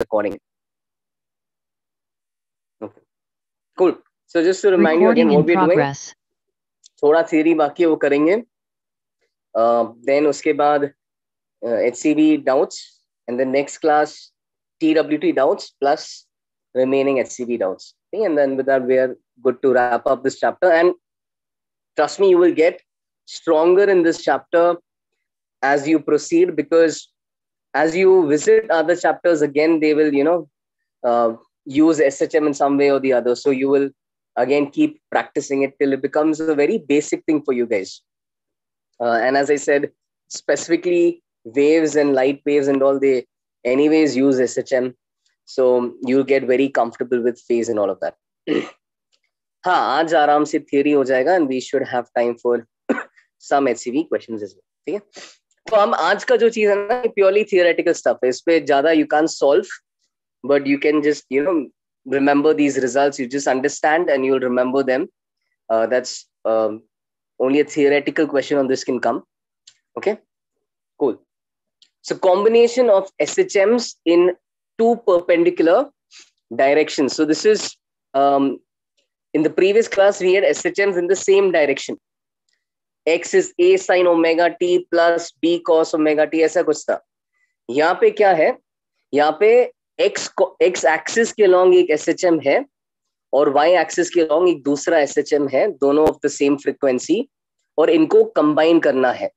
recording. Okay, cool. So just to remind you again what we're doing, थोड़ा theory बाकी है वो करेंगे. Then उसके बाद HCV doubts, and the next class TWT doubts plus remaining HCV doubts. Okay? And then with that we are good to wrap up this chapter. And trust me, you will get stronger in this chapter as you proceed, because as you visit other chapters again, they will, use SHM in some way or the other. So you will again keep practicing it till it becomes a very basic thing for you guys. And as I said, specifically waves and light waves and all, they anyways use SHM. So you'll get very comfortable with phase and all of that. हाँ, आज आराम से theory हो जाएगा, and we should have time for some HCV questions as well. ठीक है? तो हम आज का जो चीज है ना, purely theoretical stuff है. इस पे ज्यादा you can't solve, but you can just remember these results. You just understand and you'll remember them. That's only a theoretical question on this can come. Okay, cool. So combination of SHMs in two perpendicular directions. So this is in the previous class we had SHMs in the same direction. X is A sin omega t plus B cos omega t, ऐसा कुछ था. यहाँ पे क्या है? यहाँ पे x axis के along एक SHM है और y axis के along एक दूसरा SHM है, दोनों of the same frequency, और इनको combine करना है.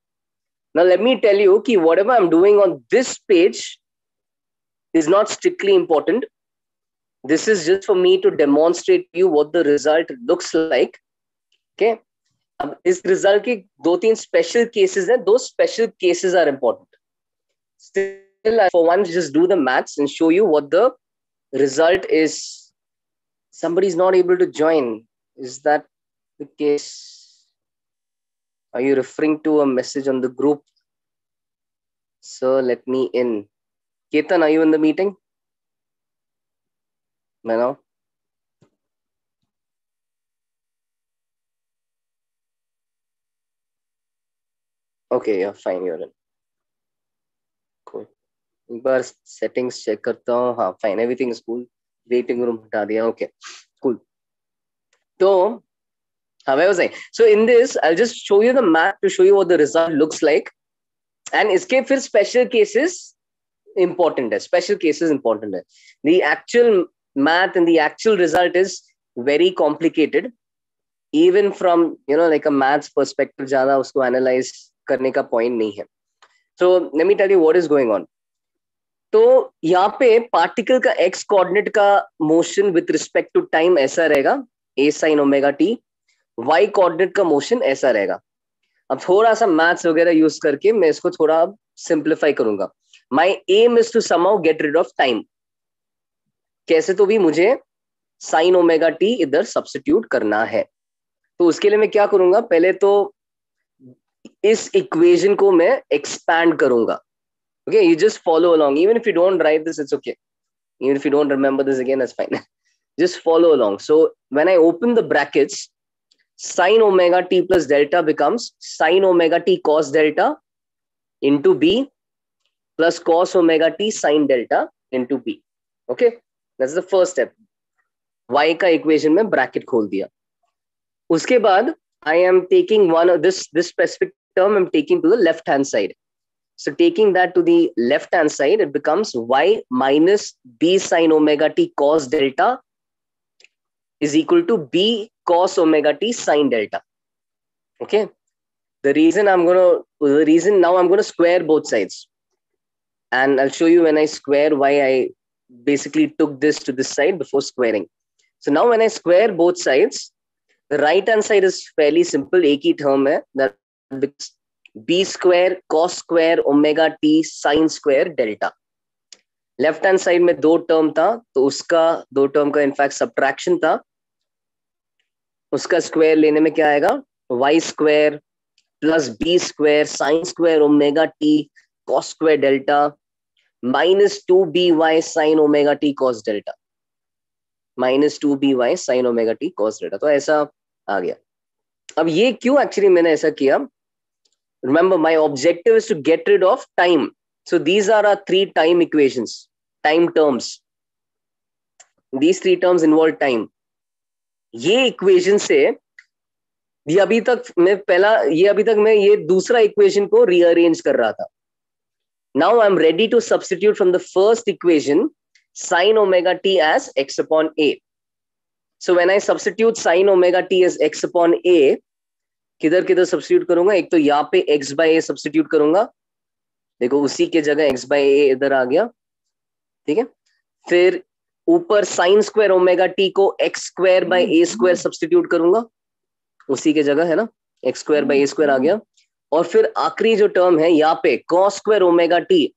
Now let me tell you कि whatever I'm doing on this page is not strictly important. This is just for me to demonstrate to you what the result looks like. Okay. अब इस result के 2-3 special cases हैं. Those special cases are important. Still, for once, just do the maths and show you what the result is. Somebody's not able to join. Is that the case? Are you referring to a message on the group? Sir, let me in. Ketan, are you in the meeting? No? Okay, yeah, fine, you're in. Cool. एक बार settings check करता हूँ. हाँ, fine, everything is cool. Waiting room हटा दिया. Okay, cool. So, how was I? So in this, I'll just show you the map to show you what the result looks like. And इसके फिर special cases important है. Special cases important है. The actual math and the actual result is very complicated. Even from, like a maths perspective, ज़्यादा उसको analyze करने का point नहीं है. So let me tell you what is going on. तो यहाँ पे particle का x coordinate का motion with respect to time ऐसा रहेगा, a sin omega t. y coordinate का motion ऐसा रहेगा. अब थोड़ा सा maths वगैरह use करके मैं इसको थोड़ा simplify करूंगा. My aim is to somehow get rid of time. कैसे तो भी मुझे sin omega t इधर substitute करना है. तो उसके लिए मैं क्या करूंगा? पहले तो इस equation को मैं expand करूंगा. Okay, you just follow along. Even if you don't write this, it's okay. Even if you don't remember this again, that's fine. Just follow along. So when I open the brackets, sin omega t plus delta becomes sin omega t cos delta into b plus cos omega t sin delta into b. Okay, that's the first step. Y का equation में bracket खोल दिया. उसके बाद I am taking one of this specific term I'm taking to the left hand side. So taking that to the left hand side, it becomes y minus b sin omega t cos delta is equal to b cos omega t sin delta. Okay. The reason now I'm going to square both sides. And I'll show you when I square why I basically took this to this side before squaring. So now when I square both sides, the right hand side is fairly simple. एक ही term है, that becomes b square cos square omega t sin square delta. Left hand side में 2 term था, तो उसका 2 term का in fact subtraction था. उसका square लेने में क्या आएगा? y square plus b square sin square omega t cos square delta minus 2by sin omega t cos delta, minus 2by sin omega t cos delta. तो ऐसा आ गया. अब ये क्यों एक्चुअली मैंने ऐसा किया? Remember, my objective is to get rid of time. So these are our 3 time equations. time terms. These three terms involve time. ये इक्वेशन से ये अभी तक मैं ये दूसरा इक्वेशन को रीअरेंज कर रहा था. Now I'm ready to substitute from the first equation sin omega t as x upon a. So when I substitute sin omega t as x upon a, किधर किधर सब्स्टिट्यूट करूंगा? एक तो यहाँ पे x by a सब्स्टिट्यूट करूंगा. देखो उसी के जगह x by a इधर आ गया. ठीक है. फिर ऊपर साइन स्क्वायर ओमेगा टी को x square by a square substitute करूंगा. उसी के जगह है ना, x square by a square आ गया. और फिर आखिरी जो टर्म है यहाँ पे cos square omega T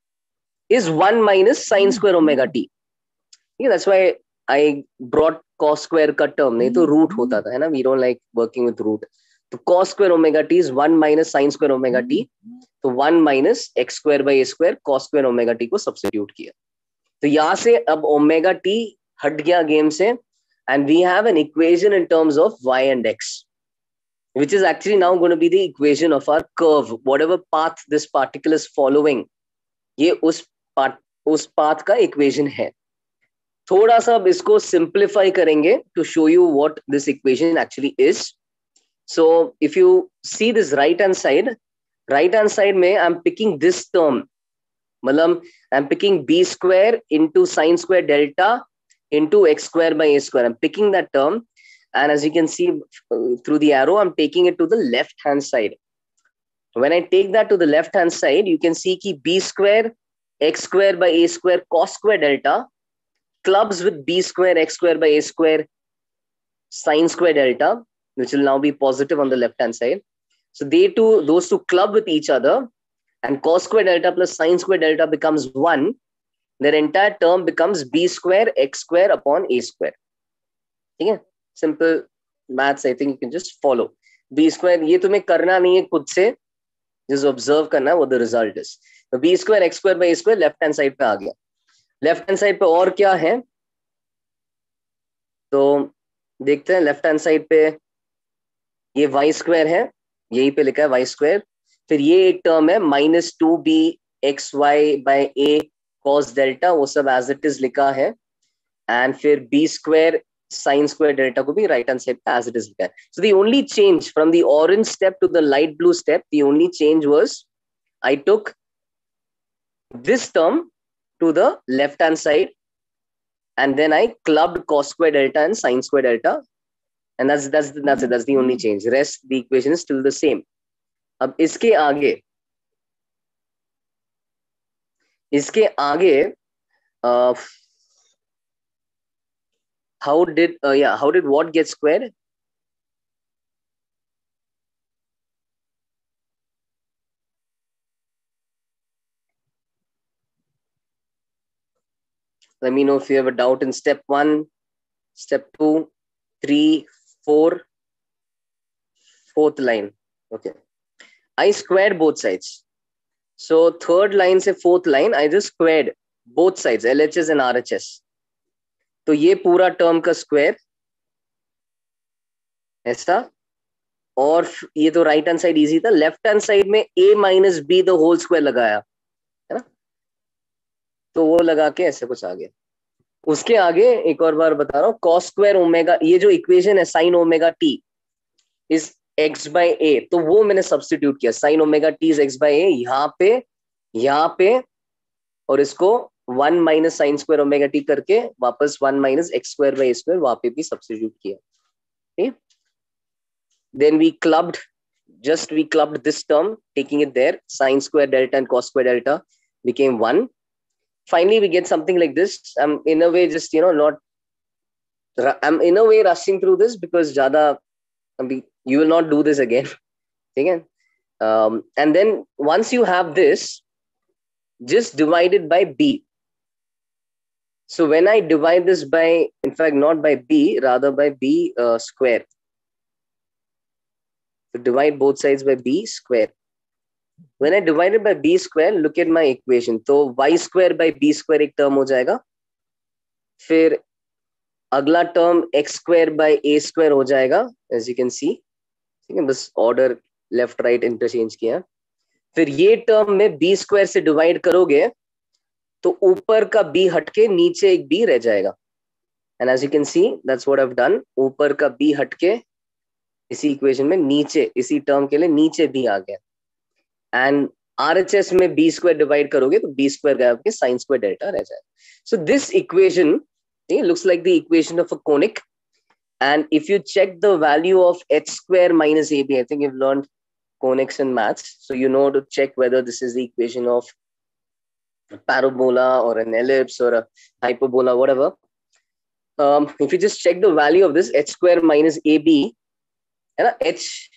is 1 minus sin square omega t. That's why I brought cos square का टर्म, नहीं तो रूट होता था, है ना. We don't like working with root. तो cos square omega t is 1 minus sin square omega t. तो 1 minus x square by a square cos square omega t को सब्स्टिट्यूट किया. तो यहाँ से अब ओमेगा t हट गया गेम से, and we have an equation in terms of y and x, which is actually now going to be the equation of our curve. Whatever path this particle is following, ये उस path का equation है. थोड़ा सा अब इसको simplify करेंगे to show you what this equation actually is. So if you see this right hand side में I am picking this term, मतलब I am picking b square into sin square delta into x square by a square. I am picking that term, and as you can see through the arrow, I'm taking it to the left hand side. When I take that to the left hand side, you can see कि b square x square by a square cos square delta clubs with b square x square by a square sin square delta, which will now be positive on the left hand side. So those two club with each other, and cos square delta plus sin square delta becomes 1. Their entire term becomes b square x square upon a square. ठीक है. Simple maths, I think you can just follow. b square ये तुम्हें करना नहीं है खुद से, just observe करना है what the result is. तो b square x square by a square left hand side पे आ गया. लेफ्ट हैंड साइड पे और क्या है तो देखते हैं. लेफ्ट हैंड साइड पे ये y स्क्वायर है, यही पे लिखा है y स्क्वायर. फिर ये एक टर्म है -2b xy by a cos delta, वो सब एज इट इज लिखा है. एंड फिर b square sin square delta को भी right hand side पे as it is लिखा है. So the only change from the orange step to the light blue step, the only change was I took this term to the left hand side, and then I clubbed cos square delta and sin square delta, and that's it. That's the only change. Rest the equation is still the same. अब इसके आगे how did what get squared? Let me know if you have a doubt in step 1, step 2, 3, 4, fourth line. Okay. I squared both sides. So third line से fourth line, I just squared both sides, LHS and RHS. तो ये पूरा term का square ऐसा, और ये तो right hand side easy था. लेफ्ट हैंड साइड में a minus B the whole square लगाया है ना, तो वो लगा के ऐसे कुछ आ गया. उसके आगे एक और बार बता रहा हूँ, cos स्क्वायर ओमेगा, ये जो इक्वेशन है sin omega t is x by a, तो वो मैंने सब्स्टिट्यूट किया. sin omega t is x by a यहाँ पे और इसको 1 minus sine square omega T करके वापस 1 minus X square by A square वहां पे भी सब्स्टिट्यूट किया. ठीक. Then we clubbed this term, taking it there. Sin square delta and cos square delta became 1. Finally, we get something like this. I'm in a way just I'm in a way rushing through this because you will not do this again. Okay? And then once you have this, just divide it by b. So when I divide this by, in fact, not by b, rather by b square. So divide both sides by b square. When I divide it by b square, look at my equation. तो y square by b square एक term हो जाएगा. फिर अगला term x square by a square हो जाएगा, as you can see. ठीक है, बस order left right interchange किया. फिर ये term में b square से divide करोगे तो ऊपर का b हटके नीचे एक b रह जाएगा. And as you can see that's what I have done. ऊपर का b हटके इसी इक्वेशन में नीचे, इसी टर्म के लिए नीचे b आ गया. एंड RHS में बी स्क्वायर डिवाइड करोगे तो बी स्क्वायर गया आपके साइन स्क्वायर डेल्टा रह जाए. So this equation looks like the equation of a conic. And if you check the value of h square minus AB, I think you've learned conics in maths, so you know to check whether this is the equation of a parabola or an ellipse or a hyperbola, whatever. If you just check the value of this h square minus AB, h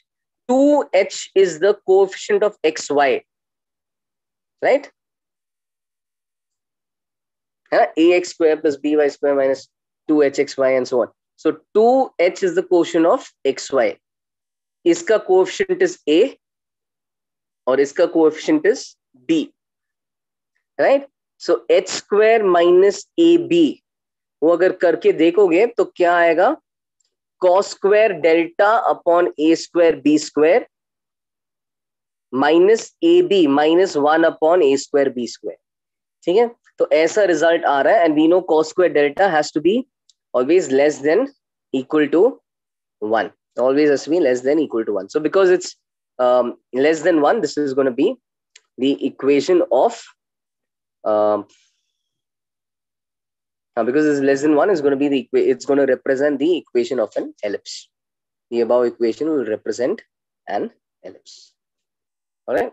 2h is the coefficient of xy, right? Ax square plus by square minus 2hxy and so on. So 2h is the quotient of xy. इसका coefficient is a और इसका coefficient is b, right? So h square minus ab वो अगर करके देखोगे तो क्या आएगा? cos square delta upon a square b square minus ab minus 1 upon a square b square. ठीक है, तो ऐसा रिजल्ट आ रहा है. And we know cos square delta has to be always less than equal to 1. Always has to be less than equal to 1. So because it's less than 1, this is going to be the equation of because it's less than 1 is going to be it's going to represent the equation of an ellipse. The above equation will represent an ellipse. All right.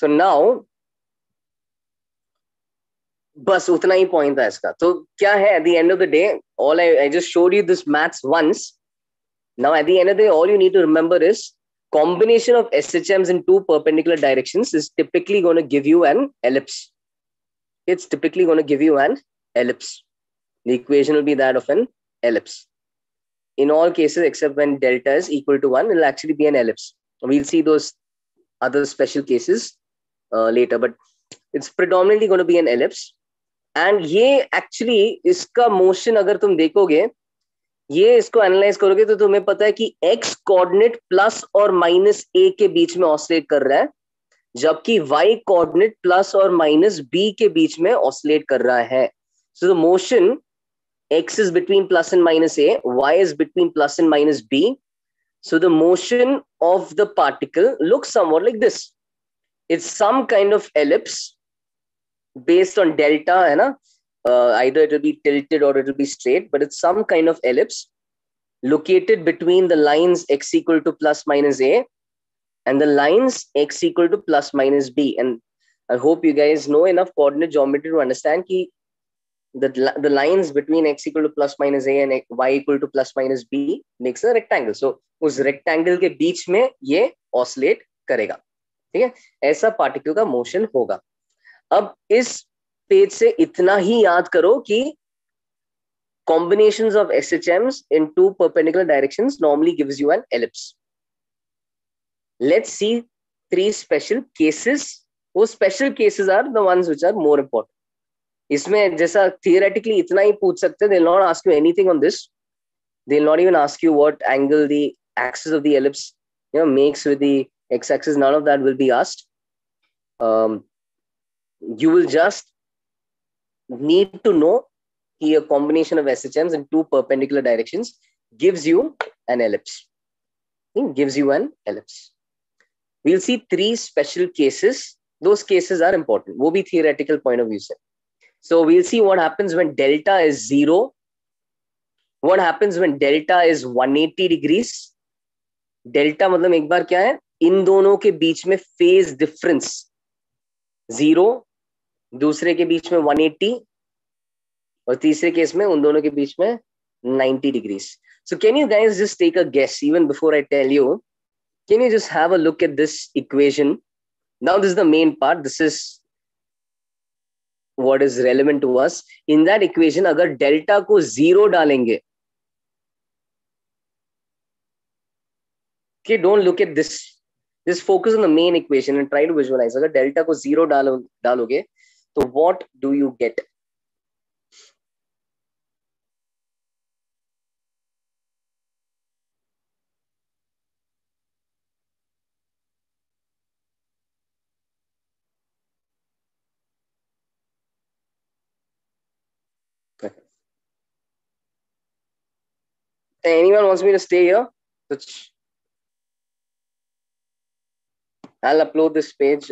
So now बस उतना ही point था इसका. तो क्या है at the end of the day, all I just showed you this maths once. Now at the end of the day, all you need to remember is combination of SHMs in two perpendicular directions is typically going to give you an ellipse. It's typically going to give you an ellipse. The equation will be that of an ellipse. In all cases, except when delta is equal to 1, it will actually be an ellipse. We'll see those other special cases later, but it's predominantly going to be an ellipse. And ये actually इसका motion अगर तुम देखोगे, ये इसको analyse करोगे तो तुम्हें पता है कि x कोऑर्डिनेट प्लस और माइनस a के बीच में ऑसिलेट कर रहा है, जबकि y कोऑर्डिनेट प्लस और माइनस b के बीच में ऑसिलेट कर रहा है. So the motion x is between plus and minus a, y is between plus and minus b. So the motion of the particle looks somewhat like this. It's some kind of ellipse based on delta, है ना? Either it will be tilted or it will be straight, but it's some kind of ellipse located between the lines x equal to plus minus a and the lines x equal to plus minus b. And I hope you guys know enough coordinate geometry to understand कि the lines between x equal to plus minus a and y equal to plus minus b makes a rectangle. So उस rectangle के बीच में ये oscillate करेगा. ठीक है, ऐसा पार्टिकल का मोशन होगा. अब इस पेज से इतना ही याद करो कि combinations of SHMs in two perpendicular directions normally gives you an ellipse. Let's see 3 special cases. वो special cases are the ones which are more important. इसमें जैसा theoretically इतना ही पूछ सकते हैं, they'll not ask you anything on this. They'll not even ask you what angle the axis of the ellipse makes with the x-axis. None of that will be asked. You will just need to know a combination of SHMs in two perpendicular directions gives you an ellipse. It gives you an ellipse. We'll see 3 special cases. Those cases are important. वो भी theoretical point of view से. So we'll see what happens when delta is 0. What happens when delta is 180 degrees. Delta मतलब एक बार क्या है? इन दोनों के बीच में phase difference 0, दूसरे के बीच में 180 और तीसरे केस में उन दोनों के बीच में 90 degrees. So can you guys just take a guess even before I tell you? Can you just have a look at this equation? Now this is the main part. This is what is relevant to us. In that equation, अगर delta को 0 डालेंगे, okay, don't look at this. Just focus on the main equation and try to visualize. अगर delta को 0 डालोगे, तो what do you get? Anyone wants me to stay here? I'll upload this page.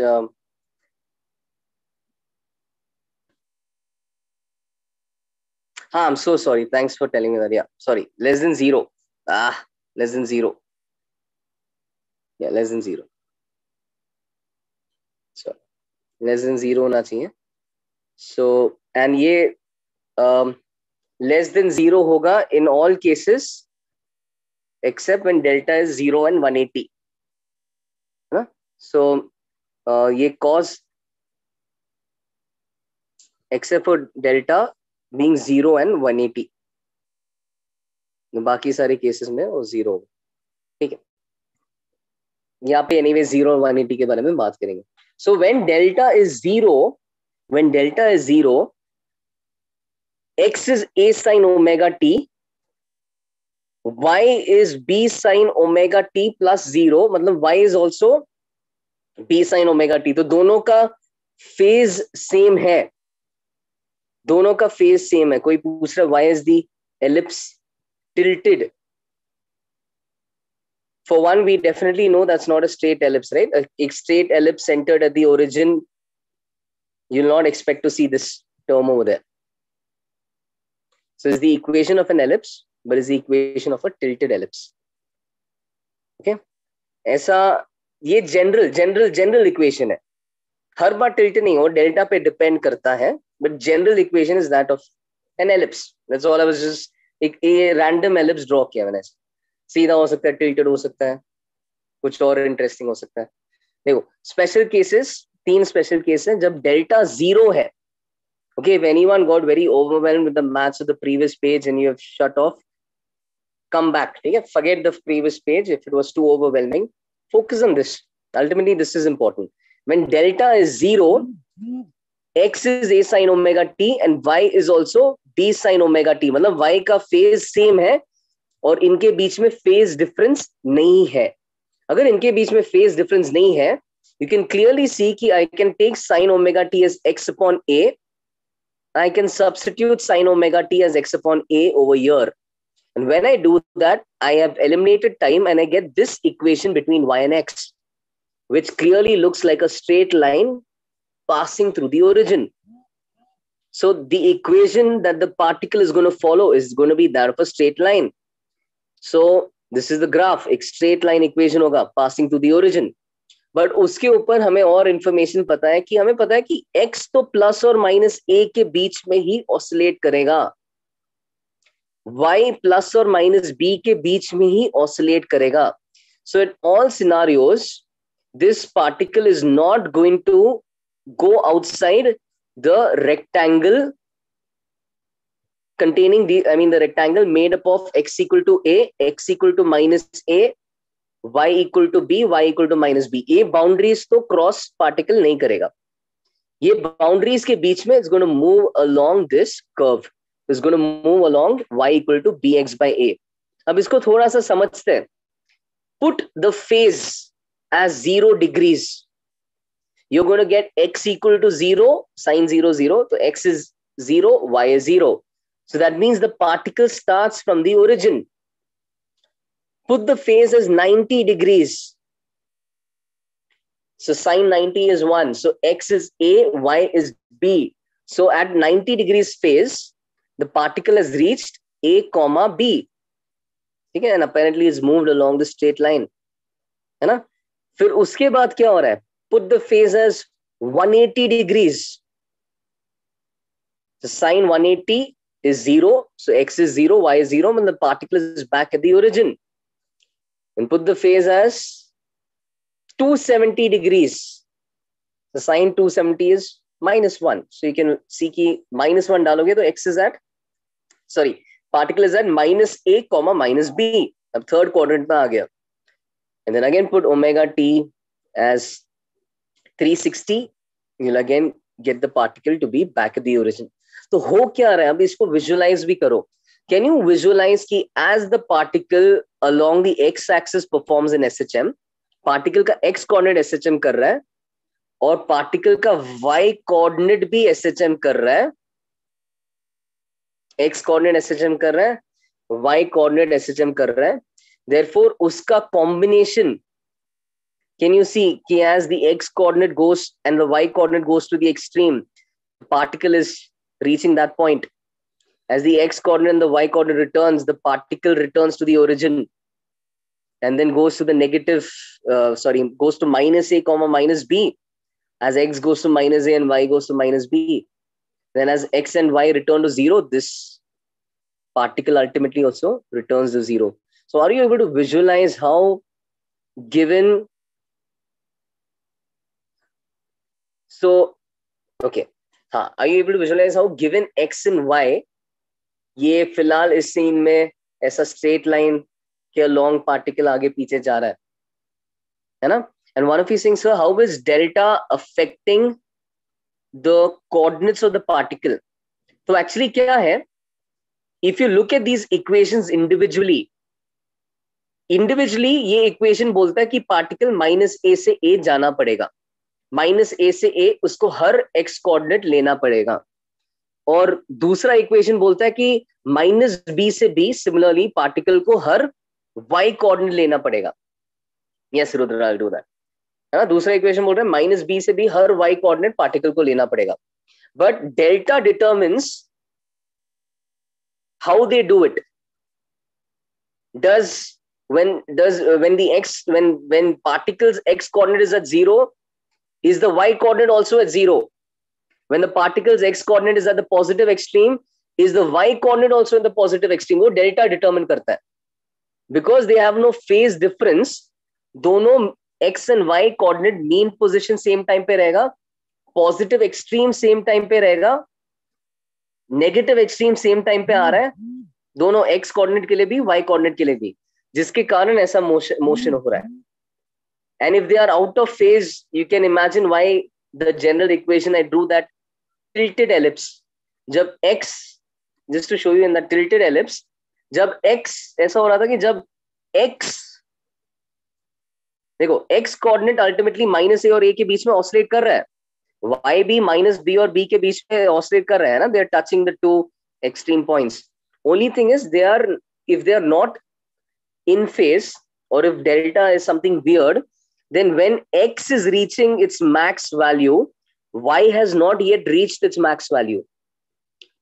I'm so sorry. Thanks for telling me that. Yeah, sorry. Less than 0. Less than 0. Yeah, less than 0. So less than 0 होना चाहिए. So and ये less than 0 होगा in all cases except when delta is 0 and 180. है ना? So ये cos except for delta being 0 and 180. बाकी सारे cases में वो 0 होगा. ठीक है. यहाँ पे एनीवे 0 और 180 के बारे में बात करेंगे. So when delta is 0, x is a sin omega t, y is b sin omega t plus 0, मतलब y is also b sin omega t. तो दोनों का फेज सेम है. दोनों का फेज सेम है. कोई पूछ रहा है why is the ellipse tilted? For one, we definitely know that's not a straight ellipse, right? A straight ellipse centered at the origin, you'll not expect to see this term over there. So it's the equation of an ellipse, but it's the equation of a tilted ellipse. Okay? ऐसा ये general equation है. हर बार tilted नहीं हो, delta पे depend करता है, but general equation is that of an ellipse. That's all I was just एक random ellipse draw किया मैंने. सीधा हो सकता है, tilted हो सकता है, कुछ और इंटरेस्टिंग हो सकता है. देखो स्पेशल केसेस, 3 स्पेशल केस हैं जब डेल्टा 0 है. Okay, if anyone got very overwhelmed with the maths of the previous page and you have shut off, come back. Okay? Forget the previous page if it was too overwhelming. Focus on this. Ultimately, this is important. When delta is 0, x is a sin omega t and y is also b sin omega t. मतलब y का phase same है और इनके बीच में phase difference नहीं है. अगर इनके बीच में phase difference नहीं है, you can clearly see कि I can take sin omega t as x upon a. I can substitute sin omega t as x upon a over here. And when I do that, I have eliminated time and I get this equation between y and x, which clearly looks like a straight line passing through the origin. So the equation that the particle is going to follow is going to be that of a straight line. So this is the graph. एक straight line equation होगा passing through the origin. But उसके ऊपर हमें और information पता है कि हमें पता है कि x तो प्लस और माइनस a के बीच में ही ऑसिलेट करेगा, y प्लस और माइनस b के बीच में ही ऑसिलेट करेगा. So in all scenarios this particle is not going to go outside the rectangle containing the rectangle made up of x equal to a, x equal to minus a, y equal to b, y equal to minus b. ये boundaries तो cross particle नहीं करेगा. ये boundaries के बीच में it's going to move along this curve, it's going to move along y equal to bx by a. अब इसको थोड़ा सा समझते हैं. Put the phase as 0 degrees. You're going to get x equal to 0, sin 0, 0. So x is 0, y is 0. So that means the particle starts from the origin. Put the phase as 90 degrees. So sin 90 is 1. So x is a, y is b. So at 90 degrees phase, the particle has reached a comma b. Okay? And apparently is moved along the straight line. है ना? फिर उसके बाद क्या हो रहा है? Put the phase as 180 degrees. So sin 180 is 0. So x is 0, y is 0, and the particle is back at the origin. And put the phase as 270 degrees. The sin 270 is minus 1. So you can see कि minus 1 डालोगे तो x is at, particle is at minus a comma minus b. अब third quadrant में आ गया. And then again put omega t as 360. You'll again get the particle to be back at the origin. तो हो क्या रहा है? अब इसको visualize भी करो. Can you visualize कि as the particle along the x-axis performs in SHM, particle का x coordinate SHM कर रहा है और particle का y coordinate भी SHM कर रहा है. x coordinate SHM कर रहा है y coordinate SHM कर रहा है, therefore उसका combination, can you see कि as the x coordinate goes and the y coordinate goes to the extreme, the particle is reaching that point. As the x coordinate and the y coordinate returns, the particle returns to the origin and then goes to the negative, goes to minus a comma minus b. As x goes to minus a and y goes to minus b, then as x and y return to 0, this particle ultimately also returns to 0. So are you able to visualize how given, so okay, हाँ, are you able to visualize how given x and y, ये फिलहाल इस scene में ऐसा straight line के long particle आगे पीछे जा रहा है ना? And one of you saying, sir, how is delta affecting the coordinates of the particle? So actually क्या है, if you look at these equations individually ये equation बोलता है कि particle minus a से a जाना पड़ेगा, minus a से a उसको हर x coordinate लेना पड़ेगा, और दूसरा equation बोलता है कि minus b से b similarly particle को हर y coordinate लेना पड़ेगा. Yes, Rudra, I'll do that. है ना? दूसरा इक्वेशन बोल रहा है माइनस बी से भी हर y कोऑर्डिनेट पार्टिकल को लेना पड़ेगा. But delta determines how they do it. when particles x coordinate is at 0, is the y coordinate also at 0? When the particles x coordinate is at the positive extreme, is the y coordinate also in the positive extreme? वो delta determine करता है. Because they have no phase difference, दोनों x and y coordinate mean position same time पे रहेगा, positive extreme same time पे रहेगा, negative extreme same time पे आ रहा है, दोनों x coordinate के लिए भी y coordinate के लिए भी, जिसके कारण ऐसा motion हो रहा है. And if they are out of phase, you can imagine why the general equation I drew, that tilted ellipse. जब x, just to show you in the tilted ellipse, जब x ऐसा हो रहा था कि जब x, देखो x कोऑर्डिनेट अल्टीमेटली माइनस ए और ए के बीच में ऑसिलेट कर रहा है, y भी माइनस बी और बी के बीच में ऑसिलेट कर रहा है ना, they are touching the two extreme points. Only thing is they are, if they are not in phase or if delta is something weird, then when x is reaching its max value, y has not yet reached its max value.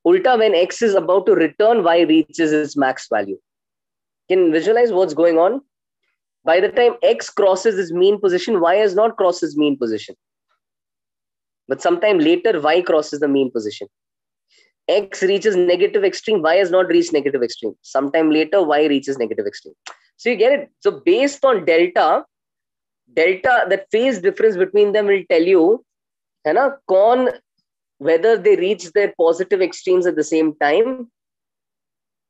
Ulta, when x is about to return, y reaches its max value. Can visualize what's going on? By the time x crosses its mean position, y has not crossed its mean position. But sometime later, y crosses the mean position. X reaches negative extreme, y has not reached negative extreme. Sometime later, y reaches negative extreme. So you get it? So based on delta, that phase difference between them will tell you, है ना, कौन, whether they reach their positive extremes at the same time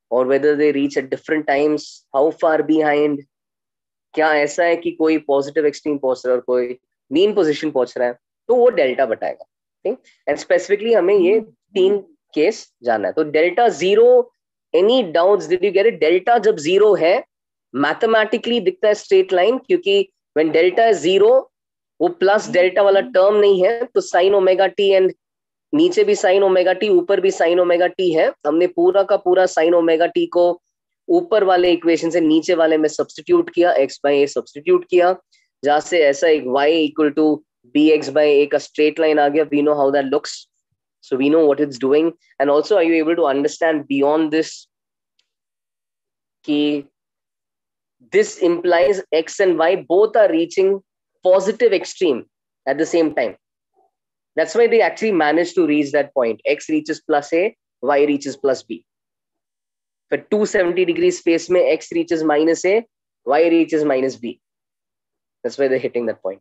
or whether they reach at different times, how far behind. क्या ऐसा है कि कोई positive extreme पहुंच रहा है और कोई मीन पोजीशन पहुंच रहा है, तो वो डेल्टा बताएगा. ठीक, एंड स्पेसिफिकली हमें ये 3 केस जानना है. तो delta 0, any doubts, did you get it? Delta जब 0 है, मैथमेटिकली दिखता है स्ट्रेट लाइन, क्योंकि व्हेन डेल्टा इज 0, वो प्लस डेल्टा वाला टर्म नहीं है, तो साइन ओमेगा टी, एंड नीचे भी साइन ओमेगा टी, ऊपर भी साइन ओमेगा टी है. हमने पूरा का पूरा साइन ओमेगा टी को ऊपर वाले इक्वेशन से नीचे वाले में सब्स्टिट्यूट किया, x by a सब्स्टिट्यूट किया, जहां से ऐसा एक y equal to bx by a का स्ट्रेट लाइन आ गया. We know how that looks, so we know what it's doing. And also, are you able to understand beyond this कि this implies x and y both are reaching positive extreme at the same time. That's why they actually managed to reach that point. X reaches plus a, y reaches plus b. For 270 degree space में x reaches minus a, y reaches minus b. That's why they're hitting that point.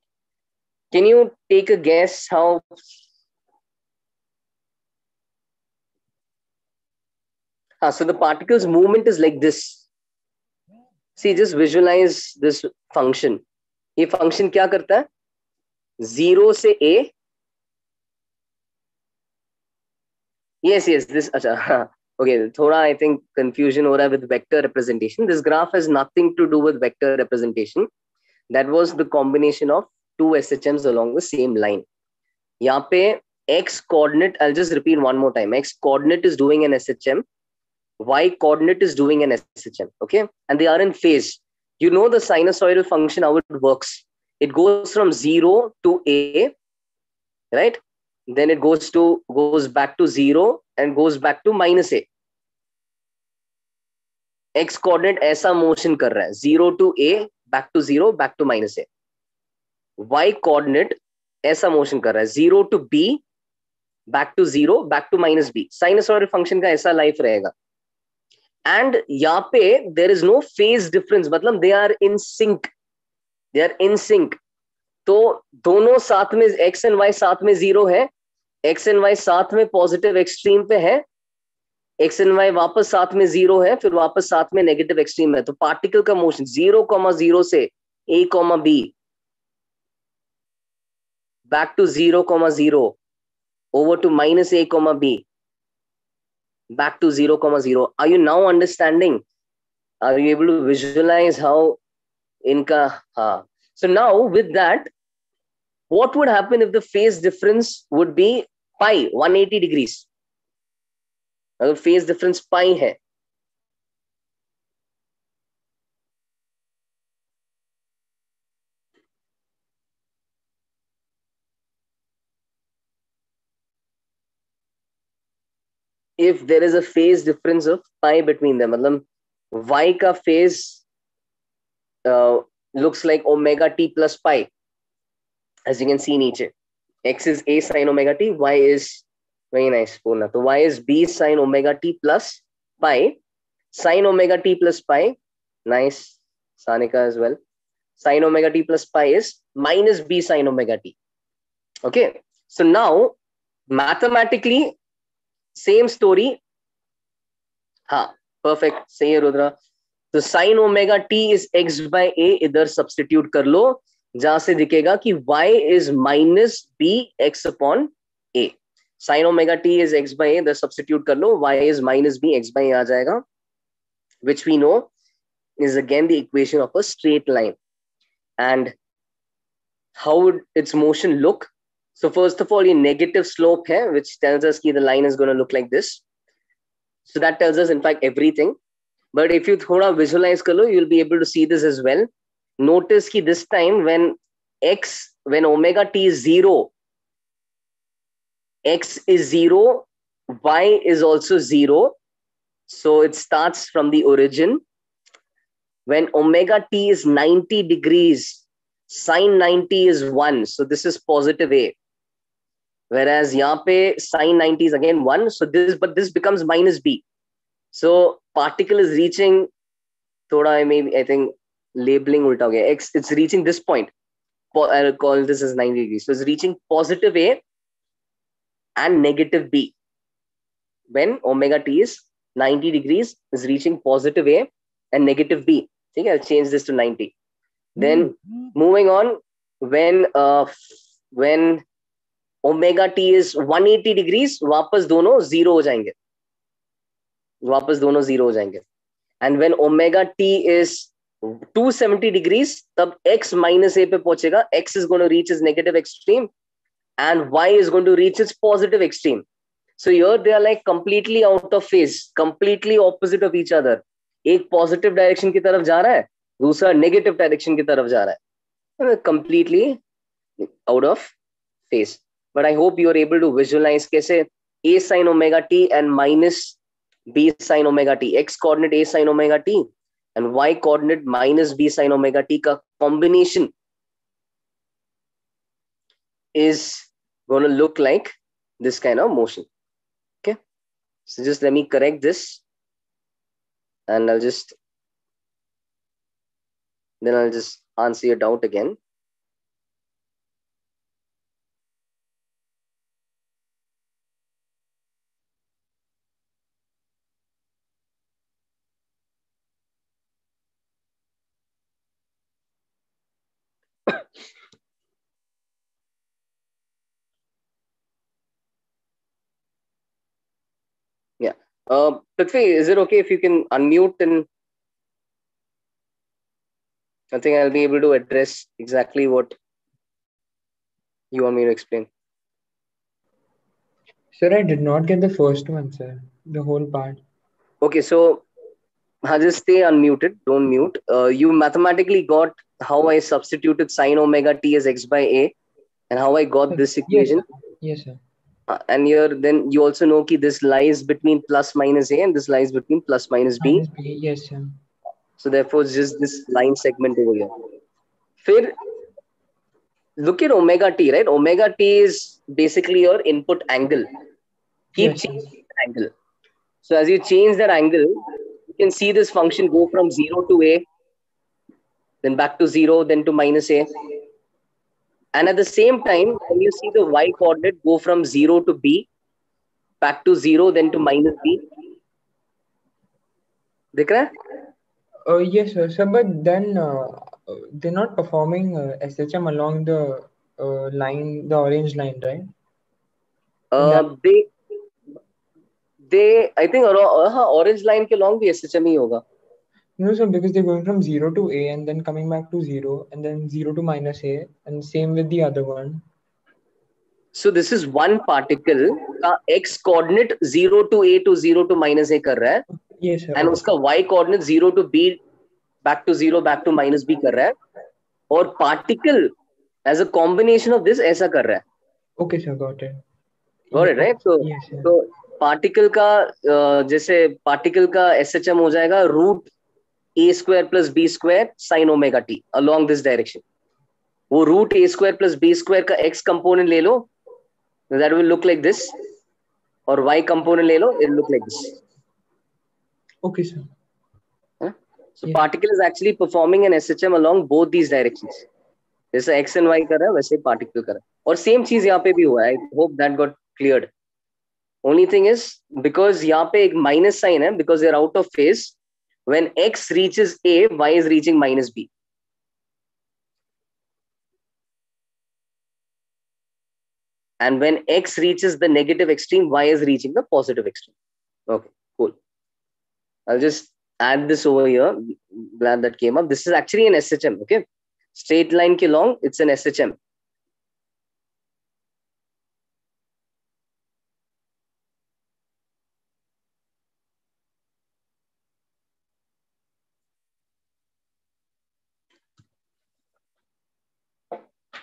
Can you take a guess how? So the particle's movement is like this. See, just visualize this function. ये function क्या करता है? 0 से a. Yes, this, अच्छा, okay, थोड़ा I think confusion हो रहा है with vector representation. This graph has nothing to do with vector representation. That was the combination of 2 SHMs along the same line. यहाँ पे x coordinate, I'll just repeat one more time. X coordinate is doing an SHM. Y coordinate is doing an SHM, okay? And they are in phase. You know the sinusoidal function, how it works. It goes from 0 to A, right? Then it goes back to 0 and goes back to minus A. X coordinate ऐसा motion कर रहा है, 0 to A, back to 0, back to minus A. Y coordinate ऐसा motion कर रहा है, 0 to B, back to 0, back to minus B. Sinusoidal function का ऐसा life रहेगा. And यहाँ पे there is no phase difference, मतलब they are in sync. They are in sync. तो दोनों साथ में x and y साथ में 0 है, x and y साथ में पॉजिटिव एक्सट्रीम पे है, x and y वापस साथ में 0 है, फिर वापस साथ में नेगेटिव एक्सट्रीम है. तो पार्टिकल का मोशन 0,0 से a, b, back to 0,0, over to minus a, b, back to 0,0. Are you now understanding? Are you able to visualize how inka? So now with that, what would happen if the phase difference would be pi, 180 degrees? अगर phase difference pi है, if there is a phase difference of pi between them, मतलब y का phase looks like omega t plus pi, as you can see नीचे. X is a sin omega t, y is, very nice Purna, so y is b sin omega t plus pi. Sin omega t plus pi, nice Sanika as well. Sin omega t plus pi is minus b sin omega t. Okay, so now mathematically same story. Perfect. सही है रुद्रा. तो sin omega t is x by a, इधर substitute कर लो, जहां से दिखेगा कि y is minus b x upon a. Sin omega t is x by a, इधर substitute कर लो, y is minus b x by a आ जाएगा, which we know is again the equation of a straight line. And how would its motion look? So first of all, ये negative slope है, which tells us कि the line is going to look like this. So that tells us in fact everything. But if you thoda visualize kar lo, you'll be able to see this as well. Notice कि this time when omega t is 0, x is 0, y is also 0. So it starts from the origin. When omega t is 90 degrees, sin 90 is 1. So this is positive A. Whereas यहाँ पे sin 90 is again 1. So this becomes minus B. So particle is reaching, I think labeling ulta ho gaya. X, it's reaching this point. I'll call this as 90 degrees. So it's reaching positive A and negative B. When omega t is 90 degrees, is reaching positive A and negative B. Okay, I'll change this to 90. Then moving on, when omega t is 180 degrees, वापस दोनों 0 हो जाएंगे. वापस दोनों 0 हो जाएंगे. And when omega t is 270 degrees, तब x minus a पे पहुंचेगा. X is going to reach its negative extreme and y is going to reach its positive extreme. So here they are like completely out of phase, completely opposite of each other. एक positive direction की तरफ जा रहा है, दूसरा negative direction की तरफ जा रहा है. Completely out of phase. But I hope you are able to visualize कैसे a sin omega t and minus b sin omega t, x coordinate a sin omega t and y coordinate minus b sin omega t का combination is going to look like this kind of motion. Okay, so just let me correct this and I'll just answer your doubt again. Yeah. Prithvi, is it okay if you can unmute, and I think I'll be able to address exactly what you want me to explain. Sir, I did not get the first one, sir. The whole part. Okay, so just stay unmuted. Don't mute. You mathematically got how I substituted sine omega t as x by a, and how I got this Yes, equation. sir. Yes, sir. And here, then you also know that this lies between plus minus a and this lies between plus minus b. Minus B. Yes, sir. So therefore, it's just this line segment over here. Fir, look at omega t, right? Omega t is basically your input angle. Keep Yes, sir. changing the angle. So as you change that angle, you can see this function go from 0 to a, then back to 0, then to minus a. And at the same time, when you see the y coordinate go from 0 to b, back to 0, then to minus b. दिख रहा है? Yes, sir. So, but then they're not performing SHM along the line, the orange line, right? In that, they I think orange line के long भी SHM ही होगा. no, sir, because they're going from 0 to A and then coming back to 0 and then 0 to minus A, and same with the other one. So this is one particle का x coordinate 0 to a to 0 to minus a कर रहा है. Yes, sir. And उसका y coordinate 0 to b back to 0 back to minus b कर रहा है. और particle as a combination of this ऐसा कर रहा है. Okay, sir, got it. Got it, right? So, yes, sir. so particle का जैसे particle का SHM हो जाएगा root a square plus b square sin omega t along this direction. वो root a square plus b square का x component ले लो, that will look like this, और y component ले लो, it will look like this. Okay, sir. So particle is actually performing an SHM along both these directions. जैसे x and y कर रहा है वैसे particle कर रहा है. और same चीज यहाँ पे भी हुआ है. I hope that got cleared. Only thing is, because यहाँ पे एक minus sign है, because they are out of phase, when x reaches a, y is reaching minus b. And when x reaches the negative extreme, y is reaching the positive extreme. Okay, cool. I'll just add this over here. Glad that came up. This is actually an SHM, okay? Straight line ke long, it's an SHM.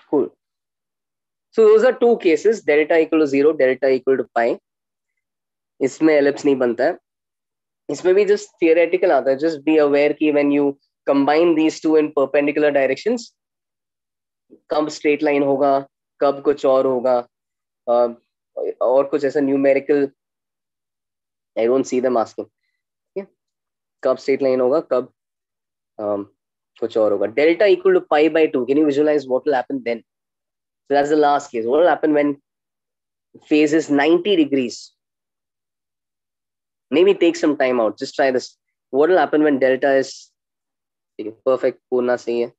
Cool. So those are two cases, delta equal to 0, delta equal to pi. इसमें ellipse नहीं बनता है. इसमें भी just theoretical आता है. Just be aware कि when you combine these two in perpendicular directions, कब straight line होगा, कब कुछ और होगा, और कुछ ऐसा numerical, I don't see them asking. Okay? कब straight line होगा, कब कुछ और होगा. Delta equal to pi by 2. Can you visualize what will happen then? So that's the last case. What will happen when phase is 90 degrees? Maybe take some time out. Just try this. What will happen when delta is perfect? पूर्णा सही है.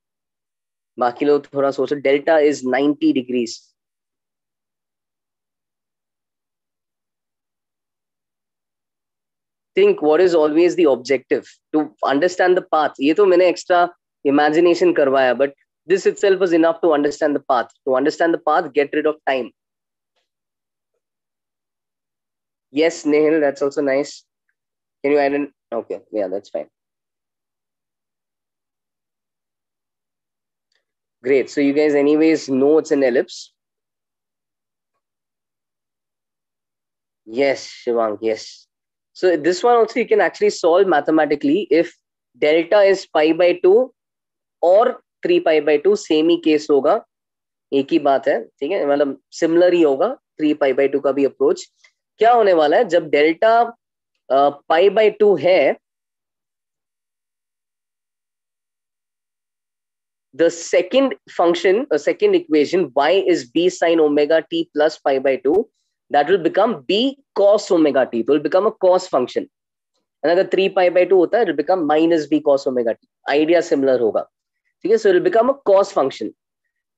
बाकी लोग थोड़ा सोचो. Delta is 90 degrees. Think what is always the objective to understand the path. ये तो मैंने extra imagination करवाया, but this itself is enough to understand the path. To understand the path, get rid of time. Yes, Nehil, that's also nice. Can you add in? Okay, yeah, that's fine. Great. So you guys anyways know it's an ellipse. Yes, Shivang, yes. So this one also you can actually solve mathematically if delta is pi by 2 or 3 pi by 2, same he case होगा. एक ही बात है, ठीक है, मतलब similar ही होगा. 3 pi by 2 का भी approach. क्या होने वाला है जब delta pi by 2 है, the second function, a second equation, y is b sine omega t plus pi by 2, that will become b cos omega t. It will become a cos function. And अगर 3 pi by 2 होता है, it will become minus b cos omega t. Idea similar होगा. ठीक है, so it will become a cos function.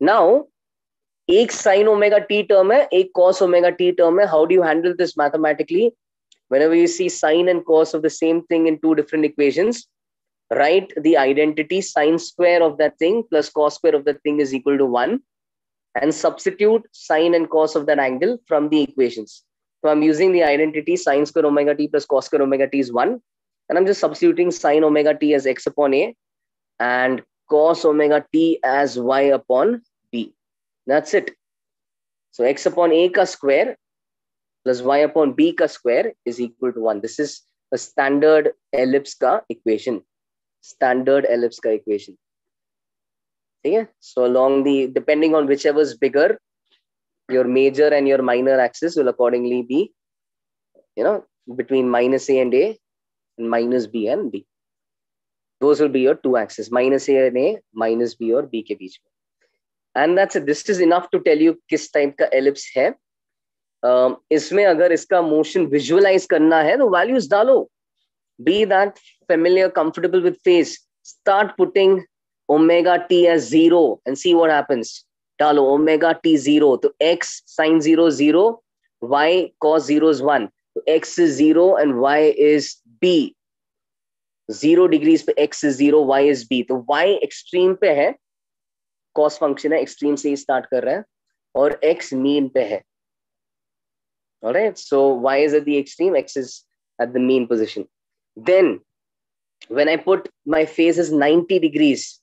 Now, एक sin omega t term है, एक cos omega t term है. How do you handle this mathematically? Whenever you see sine and cos of the same thing in two different equations, write the identity sine square of that thing plus cos square of that thing is equal to 1, and substitute sine and cos of that angle from the equations. So I'm using the identity sin square omega t plus cos square omega t is 1. And I'm just substituting sin omega t as x upon a and cos omega t as y upon b. That's it. So x upon a ka square plus y upon b ka square is equal to 1. This is a standard ellipse ka equation. Standard ellipse ka equation. Okay? So along the, depending on whichever is bigger, your major and your minor axis will accordingly be, between minus a and a and minus b and b. Those will be your two axes, minus a and a, minus b or b ke beech mein. And that's it. This is enough to tell you किस type का ellipse है. इसमें अगर इसका motion visualize करना है तो values डालो. Be that familiar, comfortable with phase. Start putting omega t as 0 and see what happens. डालो omega t 0. तो x sin 0 0, y cos 0 is 1. तो x is 0 and y is b. 0 degrees पे x is 0, y is b. तो y extreme पे है, cos function है, extreme से ही start कर रहा है, और x mean पे है. Alright, so y is at the extreme, x is at the mean position. Then when I put my phase as 90 degrees,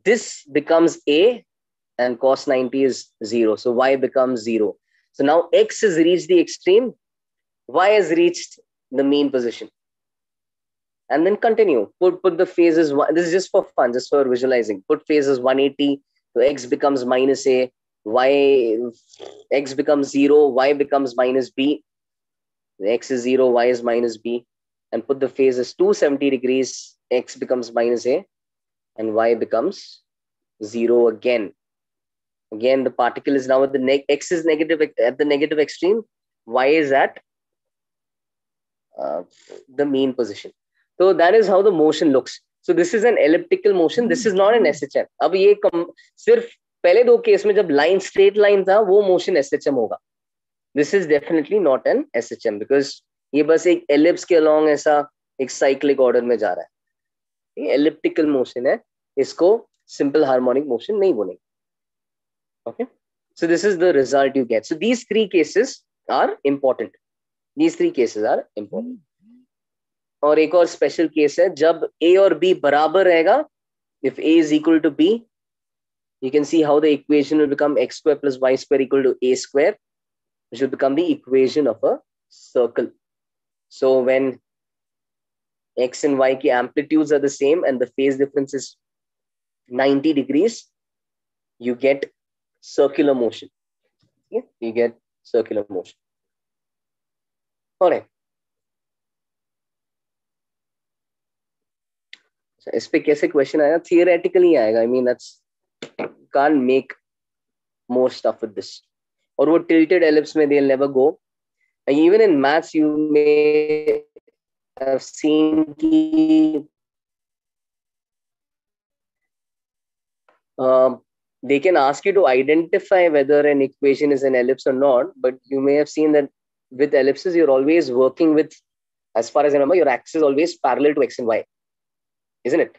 this becomes a and cos 90 is 0. So y becomes 0. So now x has reached the extreme, y has reached the mean position. And then continue. Put the phases. This is just for fun, just for visualizing. Put phases 180. So x becomes minus a. X becomes 0. Y becomes minus b. X is 0. Y is minus b. And put the phases 270 degrees. X becomes minus a. And y becomes 0 again. Again, the particle is now at the x is negative at the negative extreme. Y is at the mean position. So that is how the motion looks. So this is an elliptical motion. This is not an SHM. अब ये सिर्फ पहले दो case में जब line straight line था वो motion SHM होगा. This is definitely not an SHM because ये बस एक ellipse के along ऐसा एक cyclic order में जा रहा है. ये elliptical motion है. इसको simple harmonic motion नहीं बोलेंगे. Okay. So this is the result you get. So these three cases are important. These three cases are important. और एक और स्पेशल केस है जब a और b बराबर रहेगा. If a is equal to b, you can see how the equation will become x square plus y square equal to a square, which will become the equation of a circle. So when x and y की amplitudes are the same and the phase difference is 90 degrees, you get circular motion. Yeah, you get circular motion. All right. So, इस पे कैसे question आएगा? Theoretically आएगा. I mean, that's can't make more stuff with this. और वो tilted ellipse में they'll never go. And even in maths, you may have seen कि they can ask you to identify whether an equation is an ellipse or not, but you may have seen that with ellipses, you're always working with, as far as I remember, your axis is always parallel to x and y. Isn't it?